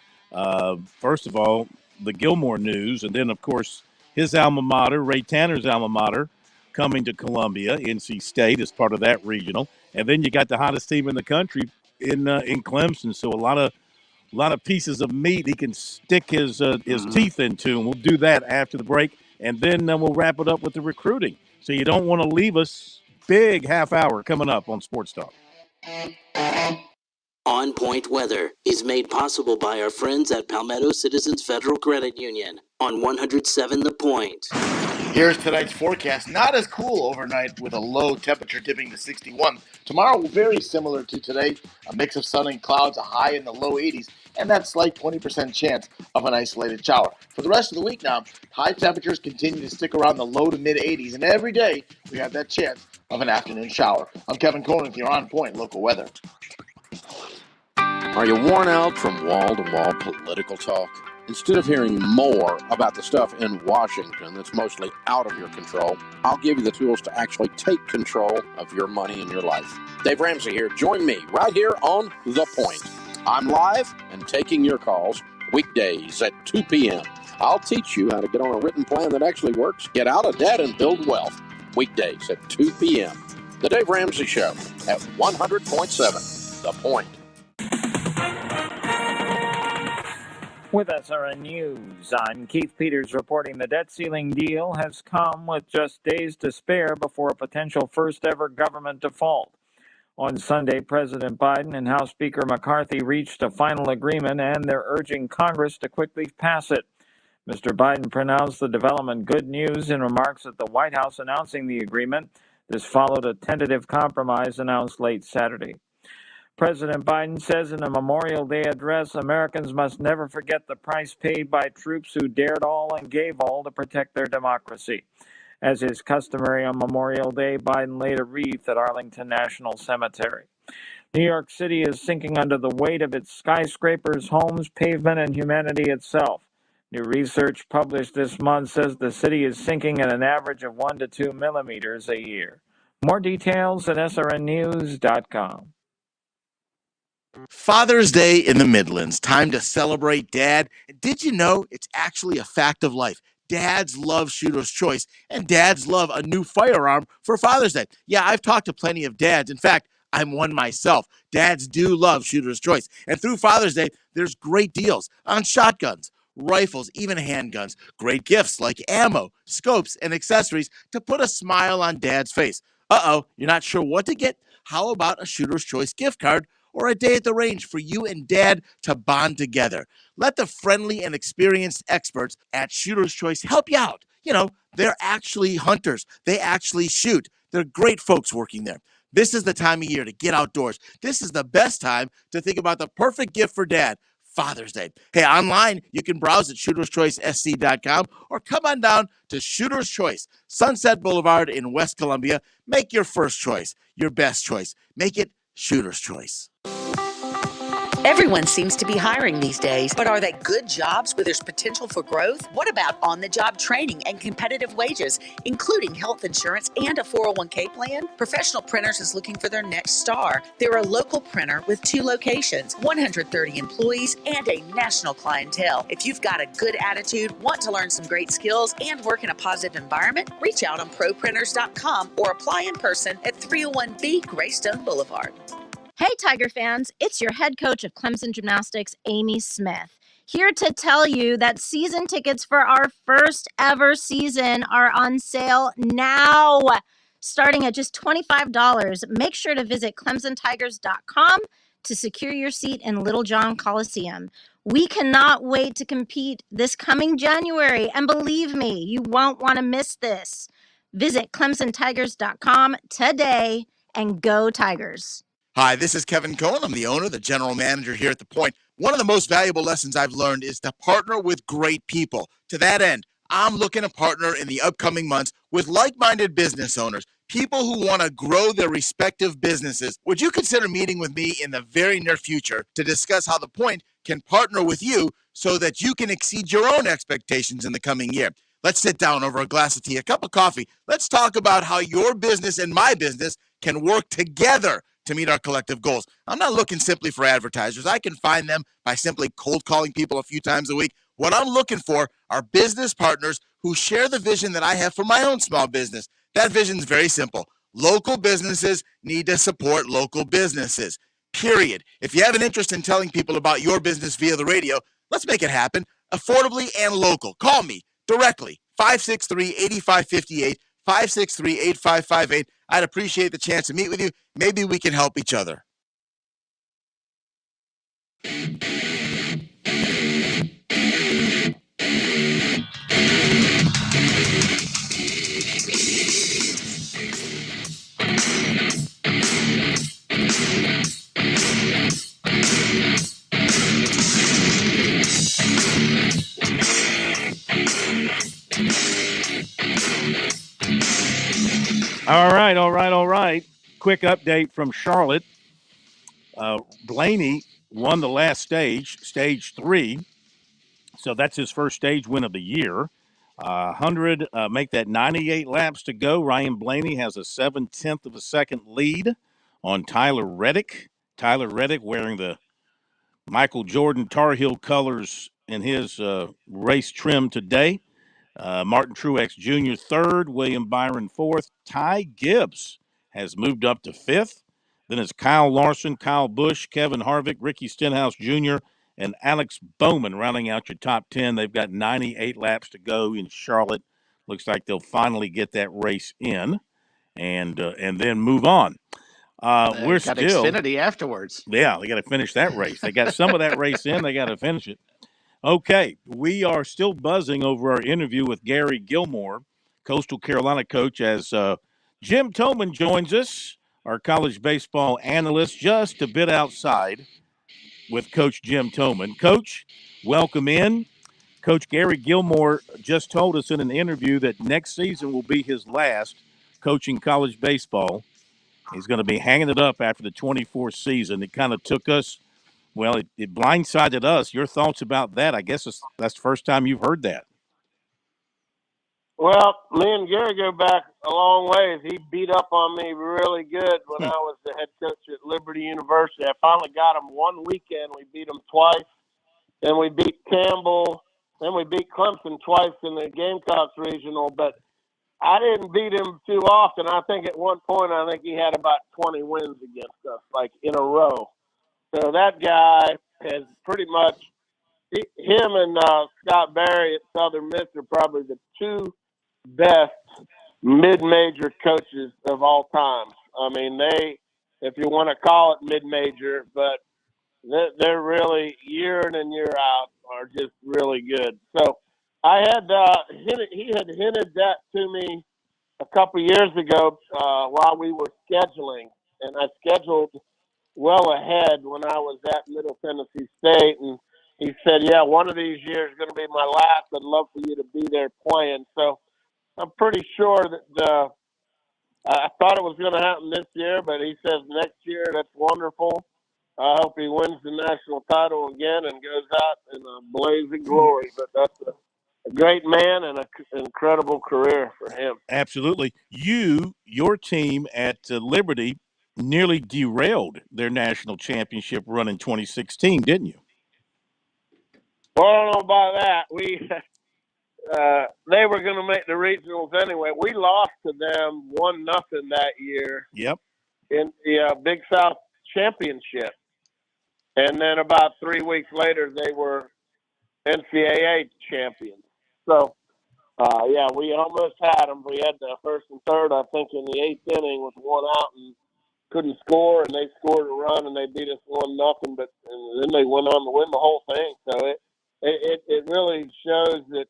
First of all, the Gilmore news, and then of course his alma mater, Ray Tanner's alma mater, coming to Columbia. NC State is part of that regional, and then you got the hottest team in the country in Clemson. So a lot of pieces of meat he can stick his teeth into, and we'll do that after the break, and then we'll wrap it up with the recruiting. So you don't want to leave us. Big half hour coming up on Sports Talk. On Point Weather is made possible by our friends at Palmetto Citizens Federal Credit Union on 107 The Point. Here's tonight's forecast. Not as cool overnight with a low temperature dipping to 61. Tomorrow, very similar to today. A mix of sun and clouds, a high in the low 80s, and that slight 20% chance of an isolated shower. For the rest of the week now, high temperatures continue to stick around the low to mid 80s, and every day we have that chance of an afternoon shower. I'm Kevin Cohen with your On Point local weather. Are you worn out from wall-to-wall political talk? Instead of hearing more about the stuff in Washington that's mostly out of your control, I'll give you the tools to actually take control of your money and your life. Dave Ramsey here. Join me right here on The Point. I'm live and taking your calls weekdays at 2 p.m. I'll teach you how to get on a written plan that actually works, get out of debt, and build wealth. Weekdays at 2 p.m. The Dave Ramsey Show at 100.7 The Point. With SRN News, I'm Keith Peters reporting the debt ceiling deal has come with just days to spare before a potential first-ever government default. On Sunday, President Biden and House Speaker McCarthy reached a final agreement, and they're urging Congress to quickly pass it. Mr. Biden pronounced the development good news in remarks at the White House announcing the agreement. This followed a tentative compromise announced late Saturday. President Biden says in a Memorial Day address, Americans must never forget the price paid by troops who dared all and gave all to protect their democracy. As is customary on Memorial Day, Biden laid a wreath at Arlington National Cemetery. New York City is sinking under the weight of its skyscrapers, homes, pavement, and humanity itself. New research published this month says the city is sinking at an average of 1 to 2 millimeters a year. More details at srnnews.com. Father's Day in the Midlands. Time to celebrate Dad. Did you know it's actually a fact of life? Dads love Shooter's Choice, and dads love a new firearm for Father's Day. Yeah, I've talked to plenty of dads. In fact, I'm one myself. Dads do love Shooter's Choice. And through Father's Day, there's great deals on shotguns, rifles, even handguns. Great gifts like ammo, scopes, and accessories to put a smile on Dad's face. You're not sure what to get? How about a Shooter's Choice gift card or a day at the range for you and Dad to bond together? Let the friendly and experienced experts at Shooter's Choice help you out. They're actually hunters. They actually shoot. They're great folks working there. This is the time of year to get outdoors. This is the best time to think about the perfect gift for Dad, Father's Day. Hey, online, you can browse at shooterschoicesc.com or come on down to Shooter's Choice, Sunset Boulevard in West Columbia. Make your first choice, your best choice. Make it Shooter's Choice. Everyone seems to be hiring these days, but are they good jobs where there's potential for growth? What about on-the-job training and competitive wages, including health insurance and a 401k plan? Professional Printers is looking for their next star. They're a local printer with 2 locations, 130 employees, and a national clientele. If you've got a good attitude, want to learn some great skills, and work in a positive environment, reach out on proprinters.com or apply in person at 301B Greystone Boulevard. Hey, Tiger fans, it's your head coach of Clemson Gymnastics, Amy Smith, here to tell you that season tickets for our first ever season are on sale now, starting at just $25. Make sure to visit ClemsonTigers.com to secure your seat in Little John Coliseum. We cannot wait to compete this coming January, and believe me, you won't want to miss this. Visit ClemsonTigers.com today and go Tigers. Hi, this is Kevin Cohen. I'm the owner, the general manager here at The Point. One of the most valuable lessons I've learned is to partner with great people. To that end, I'm looking to partner in the upcoming months with like-minded business owners, people who want to grow their respective businesses. Would you consider meeting with me in the very near future to discuss how The Point can partner with you so that you can exceed your own expectations in the coming year? Let's sit down over a glass of tea, a cup of coffee. Let's talk about how your business and my business can work together to meet our collective goals. I'm not looking simply for advertisers. I can find them by simply cold calling people a few times a week. What I'm looking for are business partners who share the vision that I have for my own small business. That vision is very simple. Local businesses need to support local businesses, period. If you have an interest in telling people about your business via the radio, let's make it happen affordably and local. Call me directly, 563-8558, 563-8558. I'd appreciate the chance to meet with you. Maybe we can help each other. All right. Quick update from Charlotte. Blaney won the last stage 3. So that's his first stage win of the year. 100, make that 98 laps to go. Ryan Blaney has a 7/10 of a second lead on Tyler Reddick. Tyler Reddick wearing the Michael Jordan Tar Heel colors in his race trim today. Martin Truex Jr. third, William Byron fourth. Ty Gibbs has moved up to fifth. Then it's Kyle Larson, Kyle Busch, Kevin Harvick, Ricky Stenhouse Jr., and Alex Bowman rounding out your top 10. They've got 98 laps to go in Charlotte. Looks like they'll finally get that race in and then move on. We're got still Xfinity afterwards. Yeah, they got to finish that race. They got some of that race in. They got to finish it. Okay, we are still buzzing over our interview with Gary Gilmore, Coastal Carolina coach, as Jim Toman joins us, our college baseball analyst, just a bit outside with Coach Jim Toman. Coach, welcome in. Coach Gary Gilmore just told us in an interview that next season will be his last coaching college baseball. He's going to be hanging it up after the 24th season. It kind of took us. Well, it blindsided us. Your thoughts about that? I guess that's the first time you've heard that. Well, me and Gary go back a long ways. He beat up on me really good when I was the head coach at Liberty University. I finally got him one weekend. We beat him twice. Then we beat Campbell. Then we beat Clemson twice in the Gamecocks regional. But I didn't beat him too often. I think at one point, he had about 20 wins against us, like in a row. So that guy has pretty much, him and Scott Barry at Southern Miss are probably the two best mid-major coaches of all time. I mean, they, if you want to call it mid-major, but they're really year in and year out are just really good. So I had he had hinted that to me a couple years ago while we were scheduling, and I scheduled well ahead when I was at Middle Tennessee State, and he said, yeah, one of these years is going to be my last. I'd love for you to be there playing. So I'm pretty sure that I thought it was going to happen this year, but he says next year. That's wonderful. I hope he wins the national title again and goes out in a blaze of glory. But that's a great man and an incredible career for him. Absolutely. Your team at Liberty nearly derailed their national championship run in 2016, didn't you? Well, I don't know about that. They were going to make the regionals anyway. We lost to them 1-0 that year. Yep. In the Big South Championship. And then about 3 weeks later, they were NCAA champions. So, we almost had them. We had the first and third, I think, in the 8th inning with one out and couldn't score, and they scored a run, and they beat us 1-0, but and then they went on to win the whole thing. So it really shows that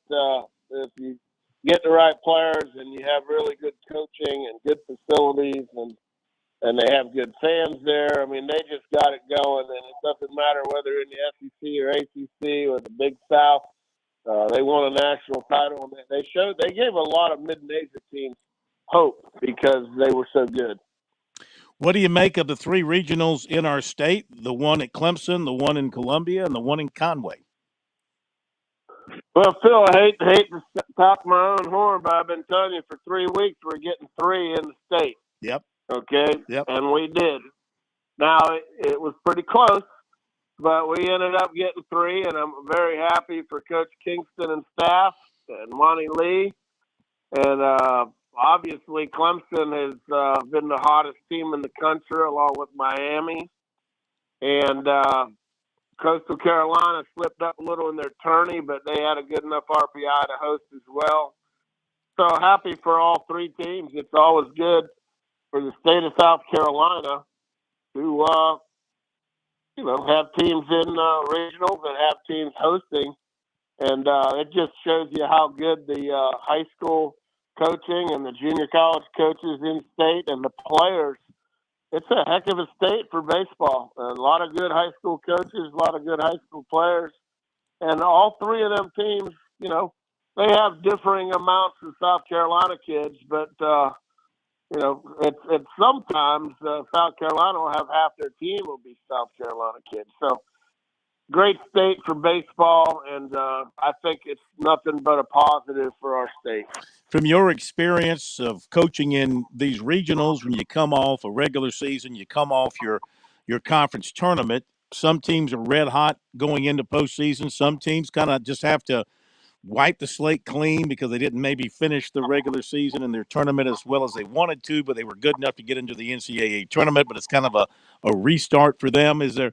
if you get the right players and you have really good coaching and good facilities and they have good fans there. I mean, they just got it going, and it doesn't matter whether in the SEC or ACC or the Big South. They won a national title, and they gave a lot of mid-major teams hope because they were so good. What do you make of the 3 regionals in our state? The one at Clemson, the one in Columbia, and the one in Conway. Well, Phil, I hate to talk my own horn, but I've been telling you for 3 weeks we're getting 3 in the state. Yep. Okay? Yep. And we did. Now, it was pretty close, but we ended up getting 3, and I'm very happy for Coach Kingston and staff and Monty Lee. And obviously, Clemson has been the hottest team in the country, along with Miami. And Coastal Carolina slipped up a little in their tourney, but they had a good enough RPI to host as well. So happy for all 3 teams. It's always good for the state of South Carolina to, have teams in regionals and have teams hosting. And it just shows you how good the high school coaching and the junior college coaches in state and the players. It's a heck of a state for baseball. A lot of good high school coaches, a lot of good high school players. And all 3 of them teams, they have differing amounts of South Carolina kids, but, it's sometimes South Carolina will have half their team will be South Carolina kids. So great state for baseball, and I think it's nothing but a positive for our state. From your experience of coaching in these regionals, when you come off a regular season, you come off your conference tournament, some teams are red hot going into postseason. Some teams kind of just have to wipe the slate clean because they didn't maybe finish the regular season and their tournament as well as they wanted to, but they were good enough to get into the NCAA tournament, but it's kind of a restart for them. Is there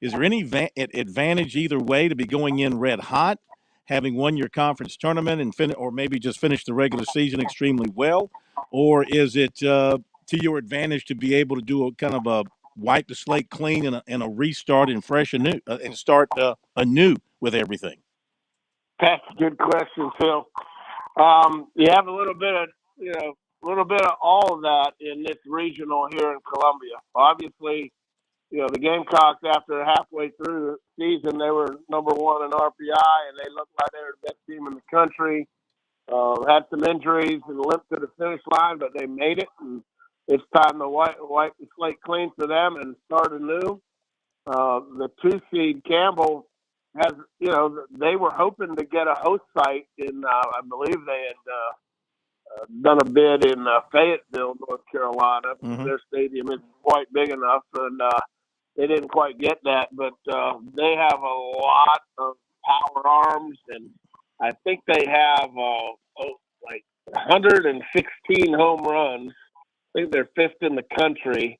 any advantage either way to be going in red hot, having won your conference tournament and or maybe just finish the regular season extremely well, or is it to your advantage to be able to do a kind of a wipe the slate clean and a restart and fresh anew and start anew with everything? That's a good question, Phil. You have a little bit of all of that in this regional here in Columbia. Obviously, the Gamecocks, after halfway through the season, they were number 1 in RPI, and they looked like they were the best team in the country. Had some injuries and limped to the finish line, but they made it, and it's time to wipe the slate clean for them and start anew. The 2 seed Campbell has, they were hoping to get a host site in, I believe they had done a bid in Fayetteville, North Carolina. Mm-hmm. Their stadium isn't quite big enough, and they didn't quite get that. But they have a lot of power arms, and I think they have like 116 home runs. I think they're 5th in the country.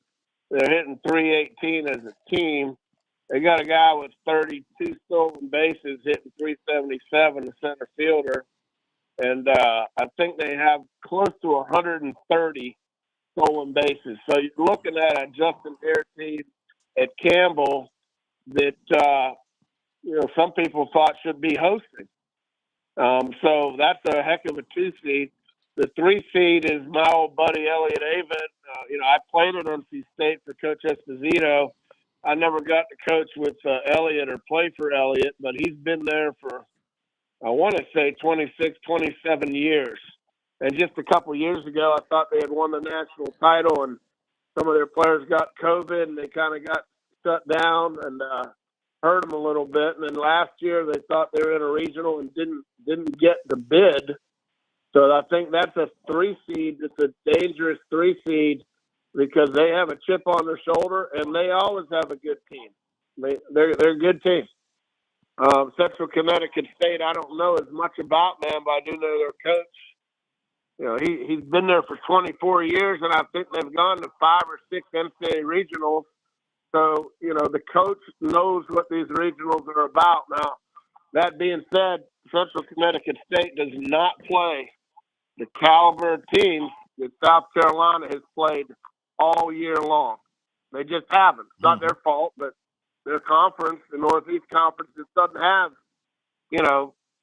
They're hitting .318 as a team. They got a guy with 32 stolen bases hitting .377, a center fielder. And I think they have close to 130 stolen bases. So you're looking at a Justin Hare team at Campbell that, some people thought should be hosting. So that's a heck of a 2 seed. The 3 seed is my old buddy Elliot Avent. I played at NC State for Coach Esposito. I never got to coach with Elliot or play for Elliot, but he's been there for, I want to say 26, 27 years. And just a couple years ago, I thought they had won the national title, and some of their players got COVID, and they kind of got shut down and hurt them a little bit. And then last year, they thought they were in a regional and didn't get the bid. So I think that's a 3 seed. It's a dangerous 3 seed because they have a chip on their shoulder, and they always have a good team. They're a good team. Central Connecticut State, I don't know as much about, man, but I do know their coach. He's been there for 24 years, and I think they've gone to 5 or 6 NCAA regionals. So, the coach knows what these regionals are about. Now, that being said, Central Connecticut State does not play the caliber of teams that South Carolina has played all year long. They just haven't. It's not their fault, but their conference, the Northeast Conference, just doesn't have,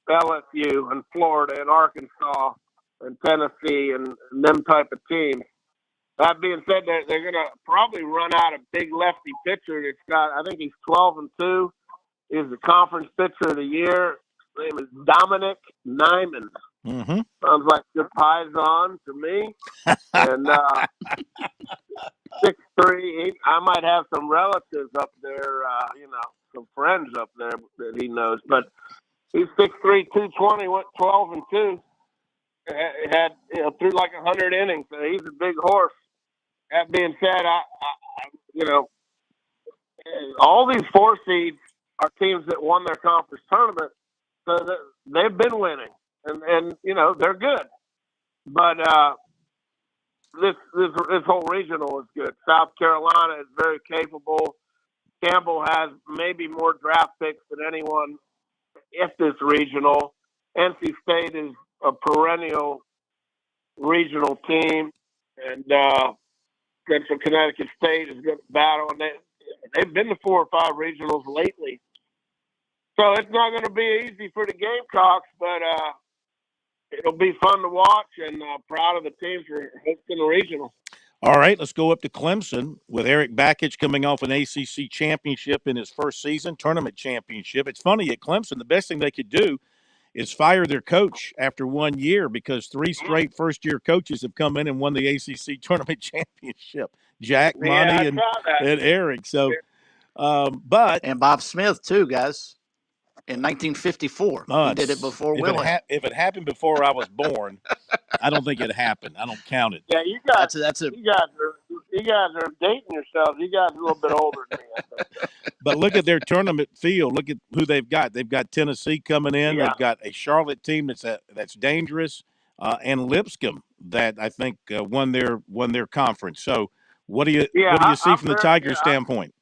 LSU and Florida and Arkansas and Tennessee and them type of teams. That being said, they're going to probably run out a big lefty pitcher. It's got, I think he's 12-2. He's the conference pitcher of the year. His name is Dominic Nyman. Mm-hmm. Sounds like good Paisan to me. And 6'3". I might have some relatives up there, some friends up there that he knows. But He's 6'3", 220, went 12-2. Had threw like 100 innings. So he's a big horse. That being said, I all these 4 seeds are teams that won their conference tournament, so that they've been winning, and they're good. But this whole regional is good. South Carolina is very capable. Campbell has maybe more draft picks than anyone if this regional. NC State is a perennial regional team, and Central Connecticut State is going to battle, and they've been to 4 or 5 regionals lately. So it's not going to be easy for the Gamecocks, but it'll be fun to watch, and proud of the teams for hosting the regional. All right, let's go up to Clemson with Eric Bakich coming off an ACC championship in his first season, tournament championship. It's funny, at Clemson, the best thing they could do is fire their coach after 1 year, because 3 straight first-year coaches have come in and won the ACC tournament championship. Jack, Monty, and Eric. So, but and Bob Smith too, guys. In 1954, he did it before Willie. If it happened before I was born, I don't think it happened. I don't count it. Yeah, you guys are dating yourselves. You guys are a little bit older than me, I think. But look at their tournament field. Look at who they've got. They've got Tennessee coming in. Yeah. They've got a Charlotte team that's dangerous, and Lipscomb that I think won their conference. So what do you see from the Tigers' standpoint?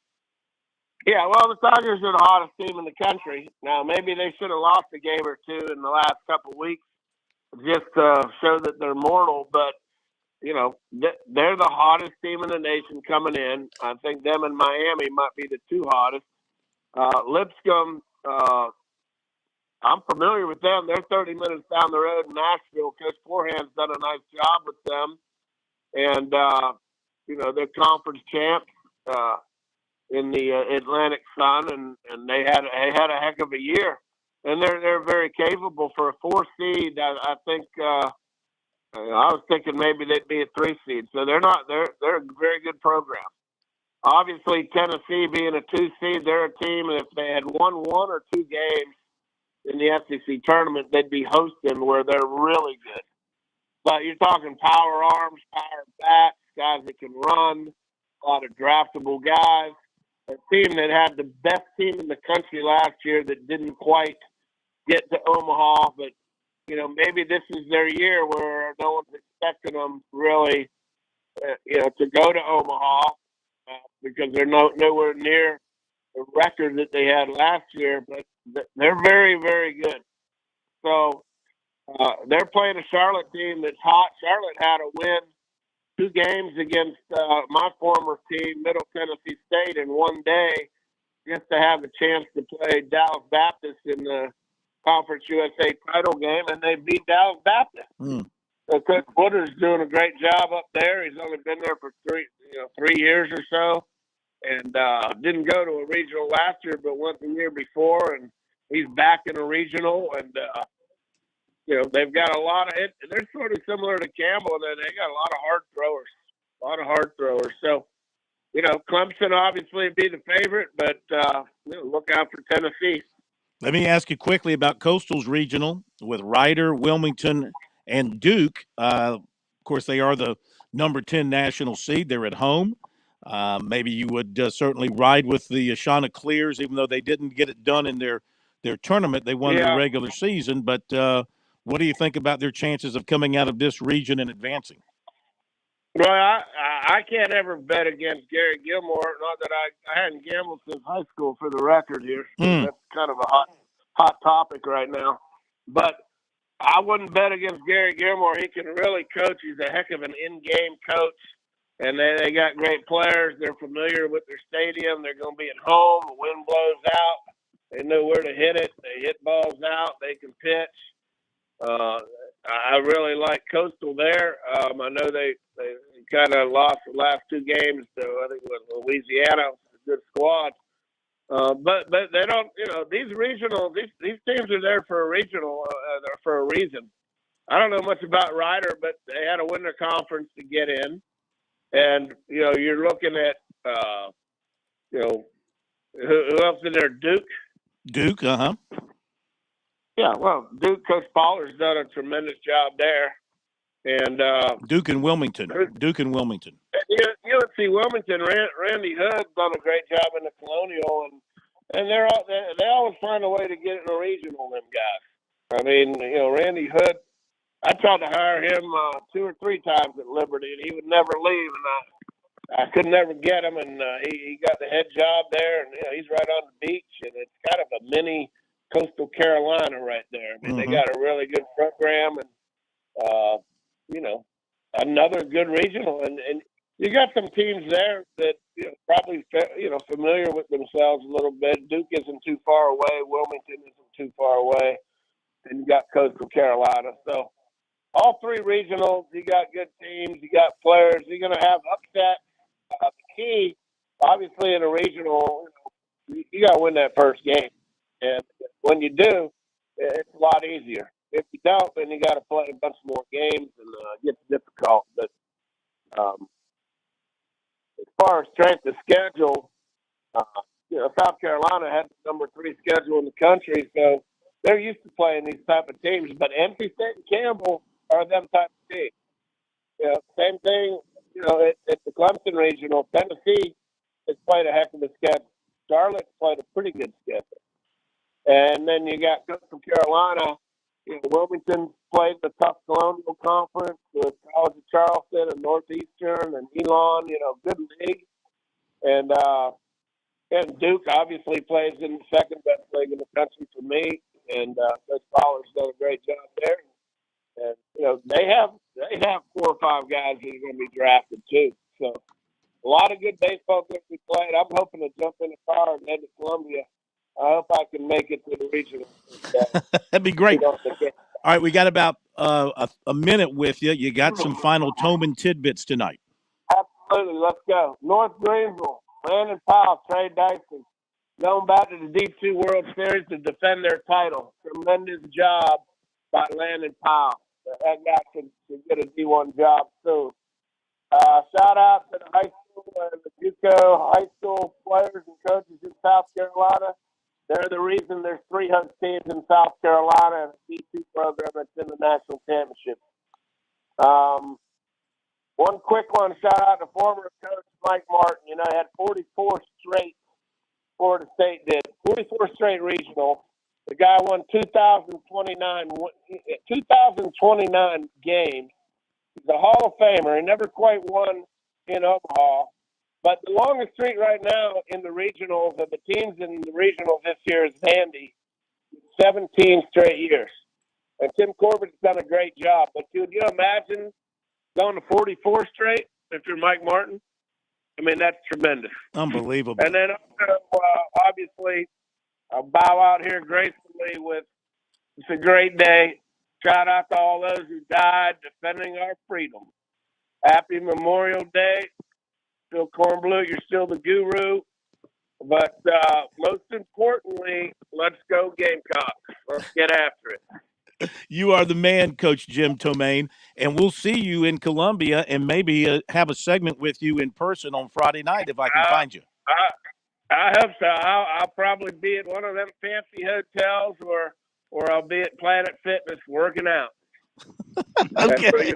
Yeah, well, the Tigers are the hottest team in the country. Now, maybe they should have lost a game or 2 in the last couple of weeks just to show that they're mortal. But, they're the hottest team in the nation coming in. I think them and Miami might be the 2 hottest. Lipscomb, I'm familiar with them. They're 30 minutes down the road in Nashville. Coach Forehand's done a nice job with them. And, they're conference champs. In the Atlantic Sun, and they had a heck of a year, and they're very capable for a 4 seed. I think I was thinking maybe they'd be a 3 seed. So they're a very good program. Obviously, Tennessee being a 2 seed, they're a team, and if they had won 1 or 2 games in the SEC tournament, they'd be hosting where they're really good. But you're talking power arms, power bats, guys that can run, a lot of draftable guys. A team that had the best team in the country last year that didn't quite get to Omaha, but maybe this is their year where no one's expecting them really, to go to Omaha because they're nowhere near the record that they had last year. But they're very, very good. So they're playing a Charlotte team that's hot. Charlotte had a win 2 games against my former team, Middle Tennessee State, in 1 day, just to have a chance to play Dallas Baptist in the Conference USA title game, and they beat Dallas Baptist. So Coach Woodard's doing a great job up there. He's only been there for 3 years or so, and didn't go to a regional last year, but went the year before, and he's back in a regional, and they've got a lot of it. They're sort of similar to Campbell, and they got a lot of hard throwers. So, Clemson obviously be the favorite, but look out for Tennessee. Let me ask you quickly about Coastal's regional with Rider, Wilmington, and Duke. Of course, they are the number 10 national seed. They're at home. Maybe you would certainly ride with the Chanticleers, even though they didn't get it done in their tournament. They won their regular season, but what do you think about their chances of coming out of this region and advancing? Well, I can't ever bet against Gary Gilmore. Not that I hadn't gambled since high school, for the record here. That's kind of a hot topic right now. But I wouldn't bet against Gary Gilmore. He can really coach. He's a heck of an in-game coach. And they got great players. They're familiar with their stadium. They're going to be at home. The wind blows out. They know where to hit it. They hit balls out. They can pitch. I really like Coastal there. I know they kind of lost the last 2 games to, I think it was Louisiana. It's a good squad. But they don't, these regional, these teams are there for a regional, for a reason. I don't know much about Rider, but they had to win their conference to get in. And, you're looking at, who else in there? Duke? Duke, uh-huh. Yeah, well, Duke Coach Pollard's done a tremendous job there, and Duke and Wilmington. UNC Wilmington, Randy Hood's done a great job in the Colonial, and they always find a way to get in a regional. Them guys. I mean, Randy Hood. I tried to hire him 2 or 3 times at Liberty, and he would never leave, and I could never get him, and he got the head job there, and he's right on the beach, and it's kind of a mini Coastal Carolina right there. I mean, they got a really good program, and another good regional, and you got some teams there that probably familiar with themselves a little bit. Duke isn't too far away, Wilmington isn't too far away, and you got Coastal Carolina. So all 3 regionals, you got good teams, you got players, you're going to have upset. The key, obviously, in a regional, you got to win that first game, and when you do, it's a lot easier. If you don't, then you got to play a bunch more games, and it gets difficult. But as far as strength of schedule, South Carolina had the number 3 schedule in the country, so they're used to playing these type of teams. But NC State and Campbell are them type of teams. Same thing. At the Clemson Regional, Tennessee has played a heck of a schedule. Charlotte's played a pretty good schedule, and then you got Coastal Carolina. Wilmington played the tough Colonial Conference with College of Charleston and Northeastern and Elon. Good league, and Duke obviously plays in the second best league in the country for me. And Coach Pollard's done a great job there. And they have 4 or 5 guys that are going to be drafted too. So a lot of good baseball games we played. I'm hoping to jump in the car and head to Columbia. I hope I can make it to the regional. That'd be great. All right, we got about a minute with you. You got some final Toman tidbits tonight. Absolutely. Let's go. North Greenville, Landon Powell, Trey Dyson, going back to the D2 World Series to defend their title. Tremendous job by Landon Powell. That guy should get a D1 job soon. Shout out to the high school and the JUCO high school players and coaches in South Carolina. They're the reason there's 300 teams in South Carolina and a D2 program that's in the national championship. One quick one, shout out to former coach Mike Martin. He had 44 straight, Florida State did, 44 straight regional. The guy won 2,029 games. He's a Hall of Famer. He never quite won in Omaha. But the longest streak right now in the regionals, of the teams in the regionals this year, is Vandy, 17 straight years. And Tim Corbett's done a great job. But could you imagine going to 44 straight if you're Mike Martin? I mean, that's tremendous. Unbelievable. And then obviously, I'll bow out here gracefully with, it's a great day. Shout out to all those who died defending our freedom. Happy Memorial Day. Phil Kornblut, you're still the guru. But most importantly, let's go Gamecocks. Let's get after it. You are the man, Coach Jim Tomaine, and we'll see you in Columbia and maybe have a segment with you in person on Friday night if I can find you. I hope so. I'll probably be at one of them fancy hotels or I'll be at Planet Fitness working out. Okay.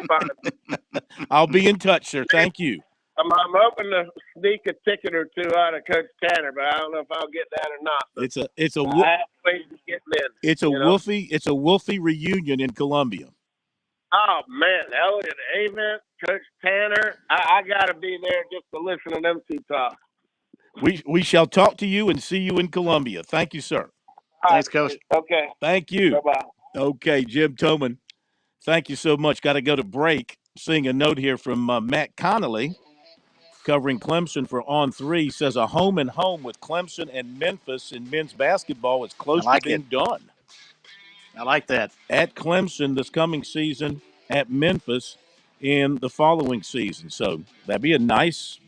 I'll be in touch, sir. Thank you. I'm hoping to sneak a ticket or 2 out of Coach Tanner, but I don't know if I'll get that or not. It's a Wolfie reunion in Columbia. Oh man, Elliot Avent, Coach Tanner, I got to be there just to listen to them 2 talk. We shall talk to you and see you in Columbia. Thank you, sir. Thanks, Coach. Okay. Thank you. Bye-bye. Okay, Jim Toman, thank you so much. Got to go to break. Seeing a note here from Matt Connolly, covering Clemson for On 3, says a home and home with Clemson and Memphis in men's basketball is close to being done. I like that. At Clemson this coming season, at Memphis in the following season. So that'd be a nice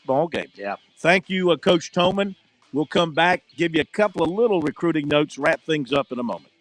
ball game. Yeah. Thank you, Coach Toman. We'll come back, give you a couple of little recruiting notes, wrap things up in a moment.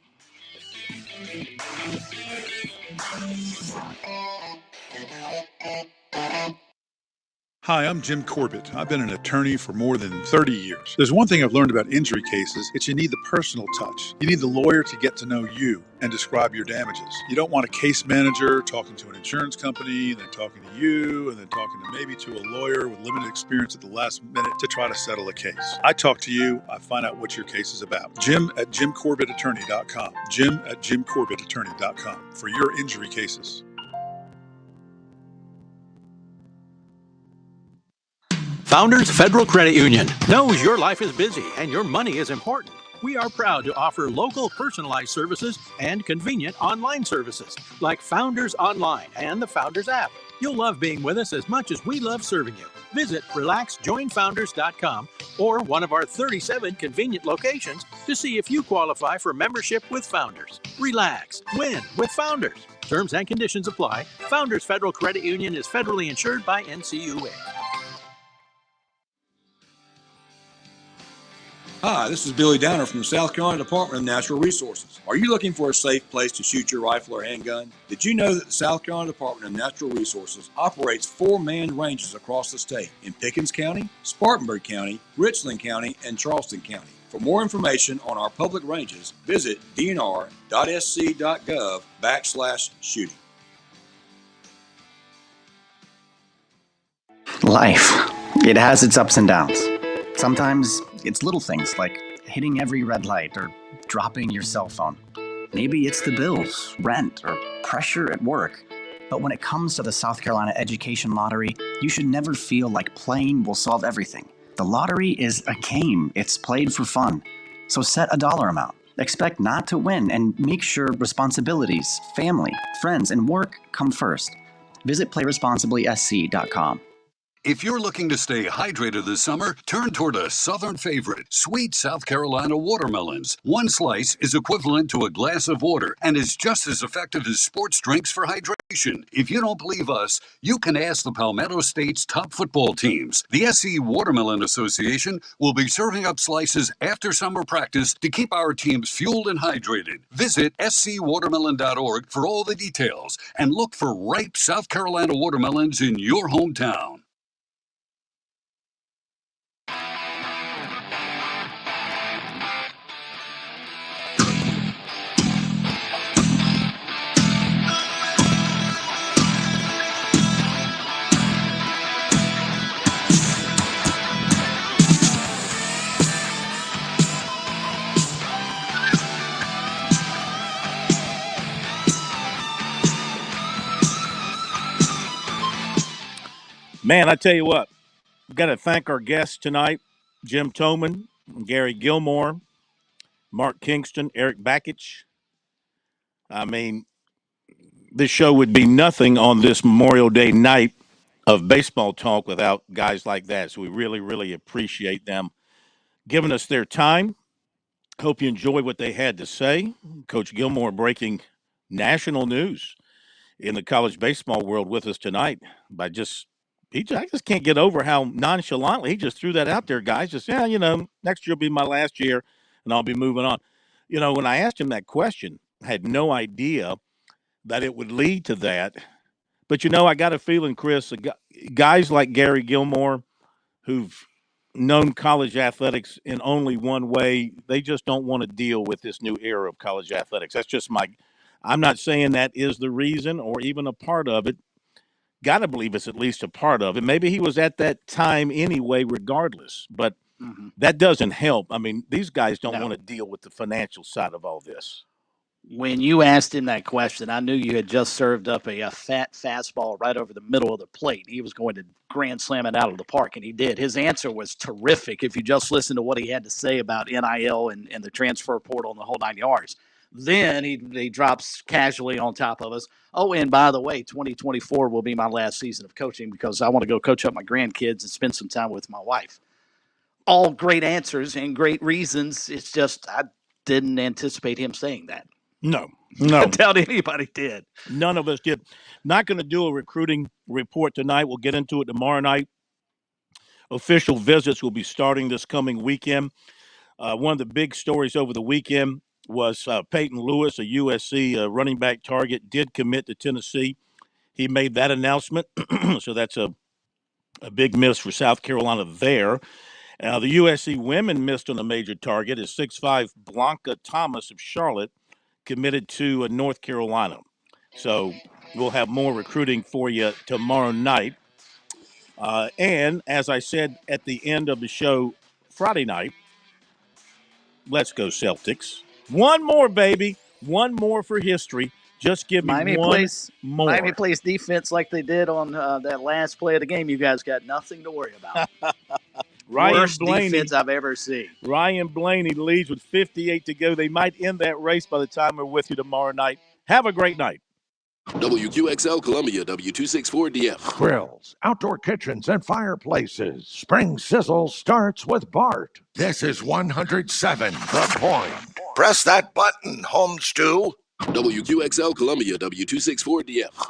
Hi, I'm Jim Corbett. I've been an attorney for more than 30 years. There's one thing I've learned about injury cases. It's you need the personal touch. You need the lawyer to get to know you and describe your damages. You don't want a case manager talking to an insurance company, then talking to you, and then talking to maybe to a lawyer with limited experience at the last minute to try to settle a case. I talk to you, I find out what your case is about. Jim at JimCorbettAttorney.com. Jim at JimCorbettAttorney.com for your injury cases. Founders Federal Credit Union knows your life is busy and your money is important. We are proud to offer local personalized services and convenient online services like Founders Online and the Founders app. You'll love being with us as much as we love serving you. Visit RelaxJoinFounders.com or one of our 37 convenient locations to see if you qualify for membership with Founders. Relax, win with Founders. Terms and conditions apply. Founders Federal Credit Union is federally insured by NCUA. Hi, this is Billy Downer from the South Carolina Department of Natural Resources. Are you looking for a safe place to shoot your rifle or handgun? Did you know that the South Carolina Department of Natural Resources operates 4 manned ranges across the state in Pickens County, Spartanburg County, Richland County, and Charleston County? For more information on our public ranges, visit dnr.sc.gov/shooting. Life. It has its ups and downs. Sometimes it's little things like hitting every red light or dropping your cell phone. Maybe it's the bills, rent, or pressure at work. But when it comes to the South Carolina Education Lottery, you should never feel like playing will solve everything. The lottery is a game. It's played for fun. So set a dollar amount. Expect not to win and make sure responsibilities, family, friends, and work come first. Visit PlayResponsiblySC.com. If you're looking to stay hydrated this summer, turn toward a southern favorite, sweet South Carolina watermelons. One slice is equivalent to a glass of water and is just as effective as sports drinks for hydration. If you don't believe us, you can ask the Palmetto State's top football teams. The SC Watermelon Association will be serving up slices after summer practice to keep our teams fueled and hydrated. Visit scwatermelon.org for all the details and look for ripe South Carolina watermelons in your hometown. Man, I tell you what, we've got to thank our guests tonight, Jim Toman, Gary Gilmore, Mark Kingston, Eric Bakich. I mean, this show would be nothing on this Memorial Day night of baseball talk without guys like that. So we really, really appreciate them giving us their time. Hope you enjoy what they had to say. Coach Gilmore breaking national news in the college baseball world with us tonight by I just can't get over how nonchalantly he just threw that out there, guys. Just, next year will be my last year and I'll be moving on. When I asked him that question, I had no idea that it would lead to that. But, I got a feeling, Chris, guys like Gary Gilmore who've known college athletics in only one way, they just don't want to deal with this new era of college athletics. That's just I'm not saying that is the reason or even a part of it. Got to believe it's at least a part of it. Maybe he was at that time anyway, regardless, but that doesn't help. I mean, these guys don't want to deal with the financial side of all this. When you asked him that question, I knew you had just served up a fat fastball right over the middle of the plate. He was going to grand slam it out of the park, and he did. His answer was terrific if you just listen to what he had to say about NIL and the transfer portal and the whole 9 yards. Then he drops casually on top of us. Oh, and by the way, 2024 will be my last season of coaching because I want to go coach up my grandkids and spend some time with my wife. All great answers and great reasons. It's just I didn't anticipate him saying that. No. I doubt anybody did. None of us did. Not going to do a recruiting report tonight. We'll get into it tomorrow night. Official visits will be starting this coming weekend. One of the big stories over the weekend was Peyton Lewis, a USC running back target, did commit to Tennessee. He made that announcement, so that's a A big miss for South Carolina there. The USC women missed on a major target as 6'5" Blanca Thomas of Charlotte committed to North Carolina. So we'll have more recruiting for you tomorrow night. And as I said at the end of the show Friday night, let's go Celtics. One more, baby. One more for history. Just give me one more. Miami plays defense like they did on that last play of the game. You guys got nothing to worry about. Worst defense I've ever seen. Ryan Blaney leads with 58 to go. They might end that race by the time we're with you tomorrow night. Have a great night. WQXL Columbia, W264DF. Grills, outdoor kitchens, and fireplaces. Spring Sizzle starts with Bart. This is 107 The Point. Press that button, home stew. WQXL Columbia, W264DF.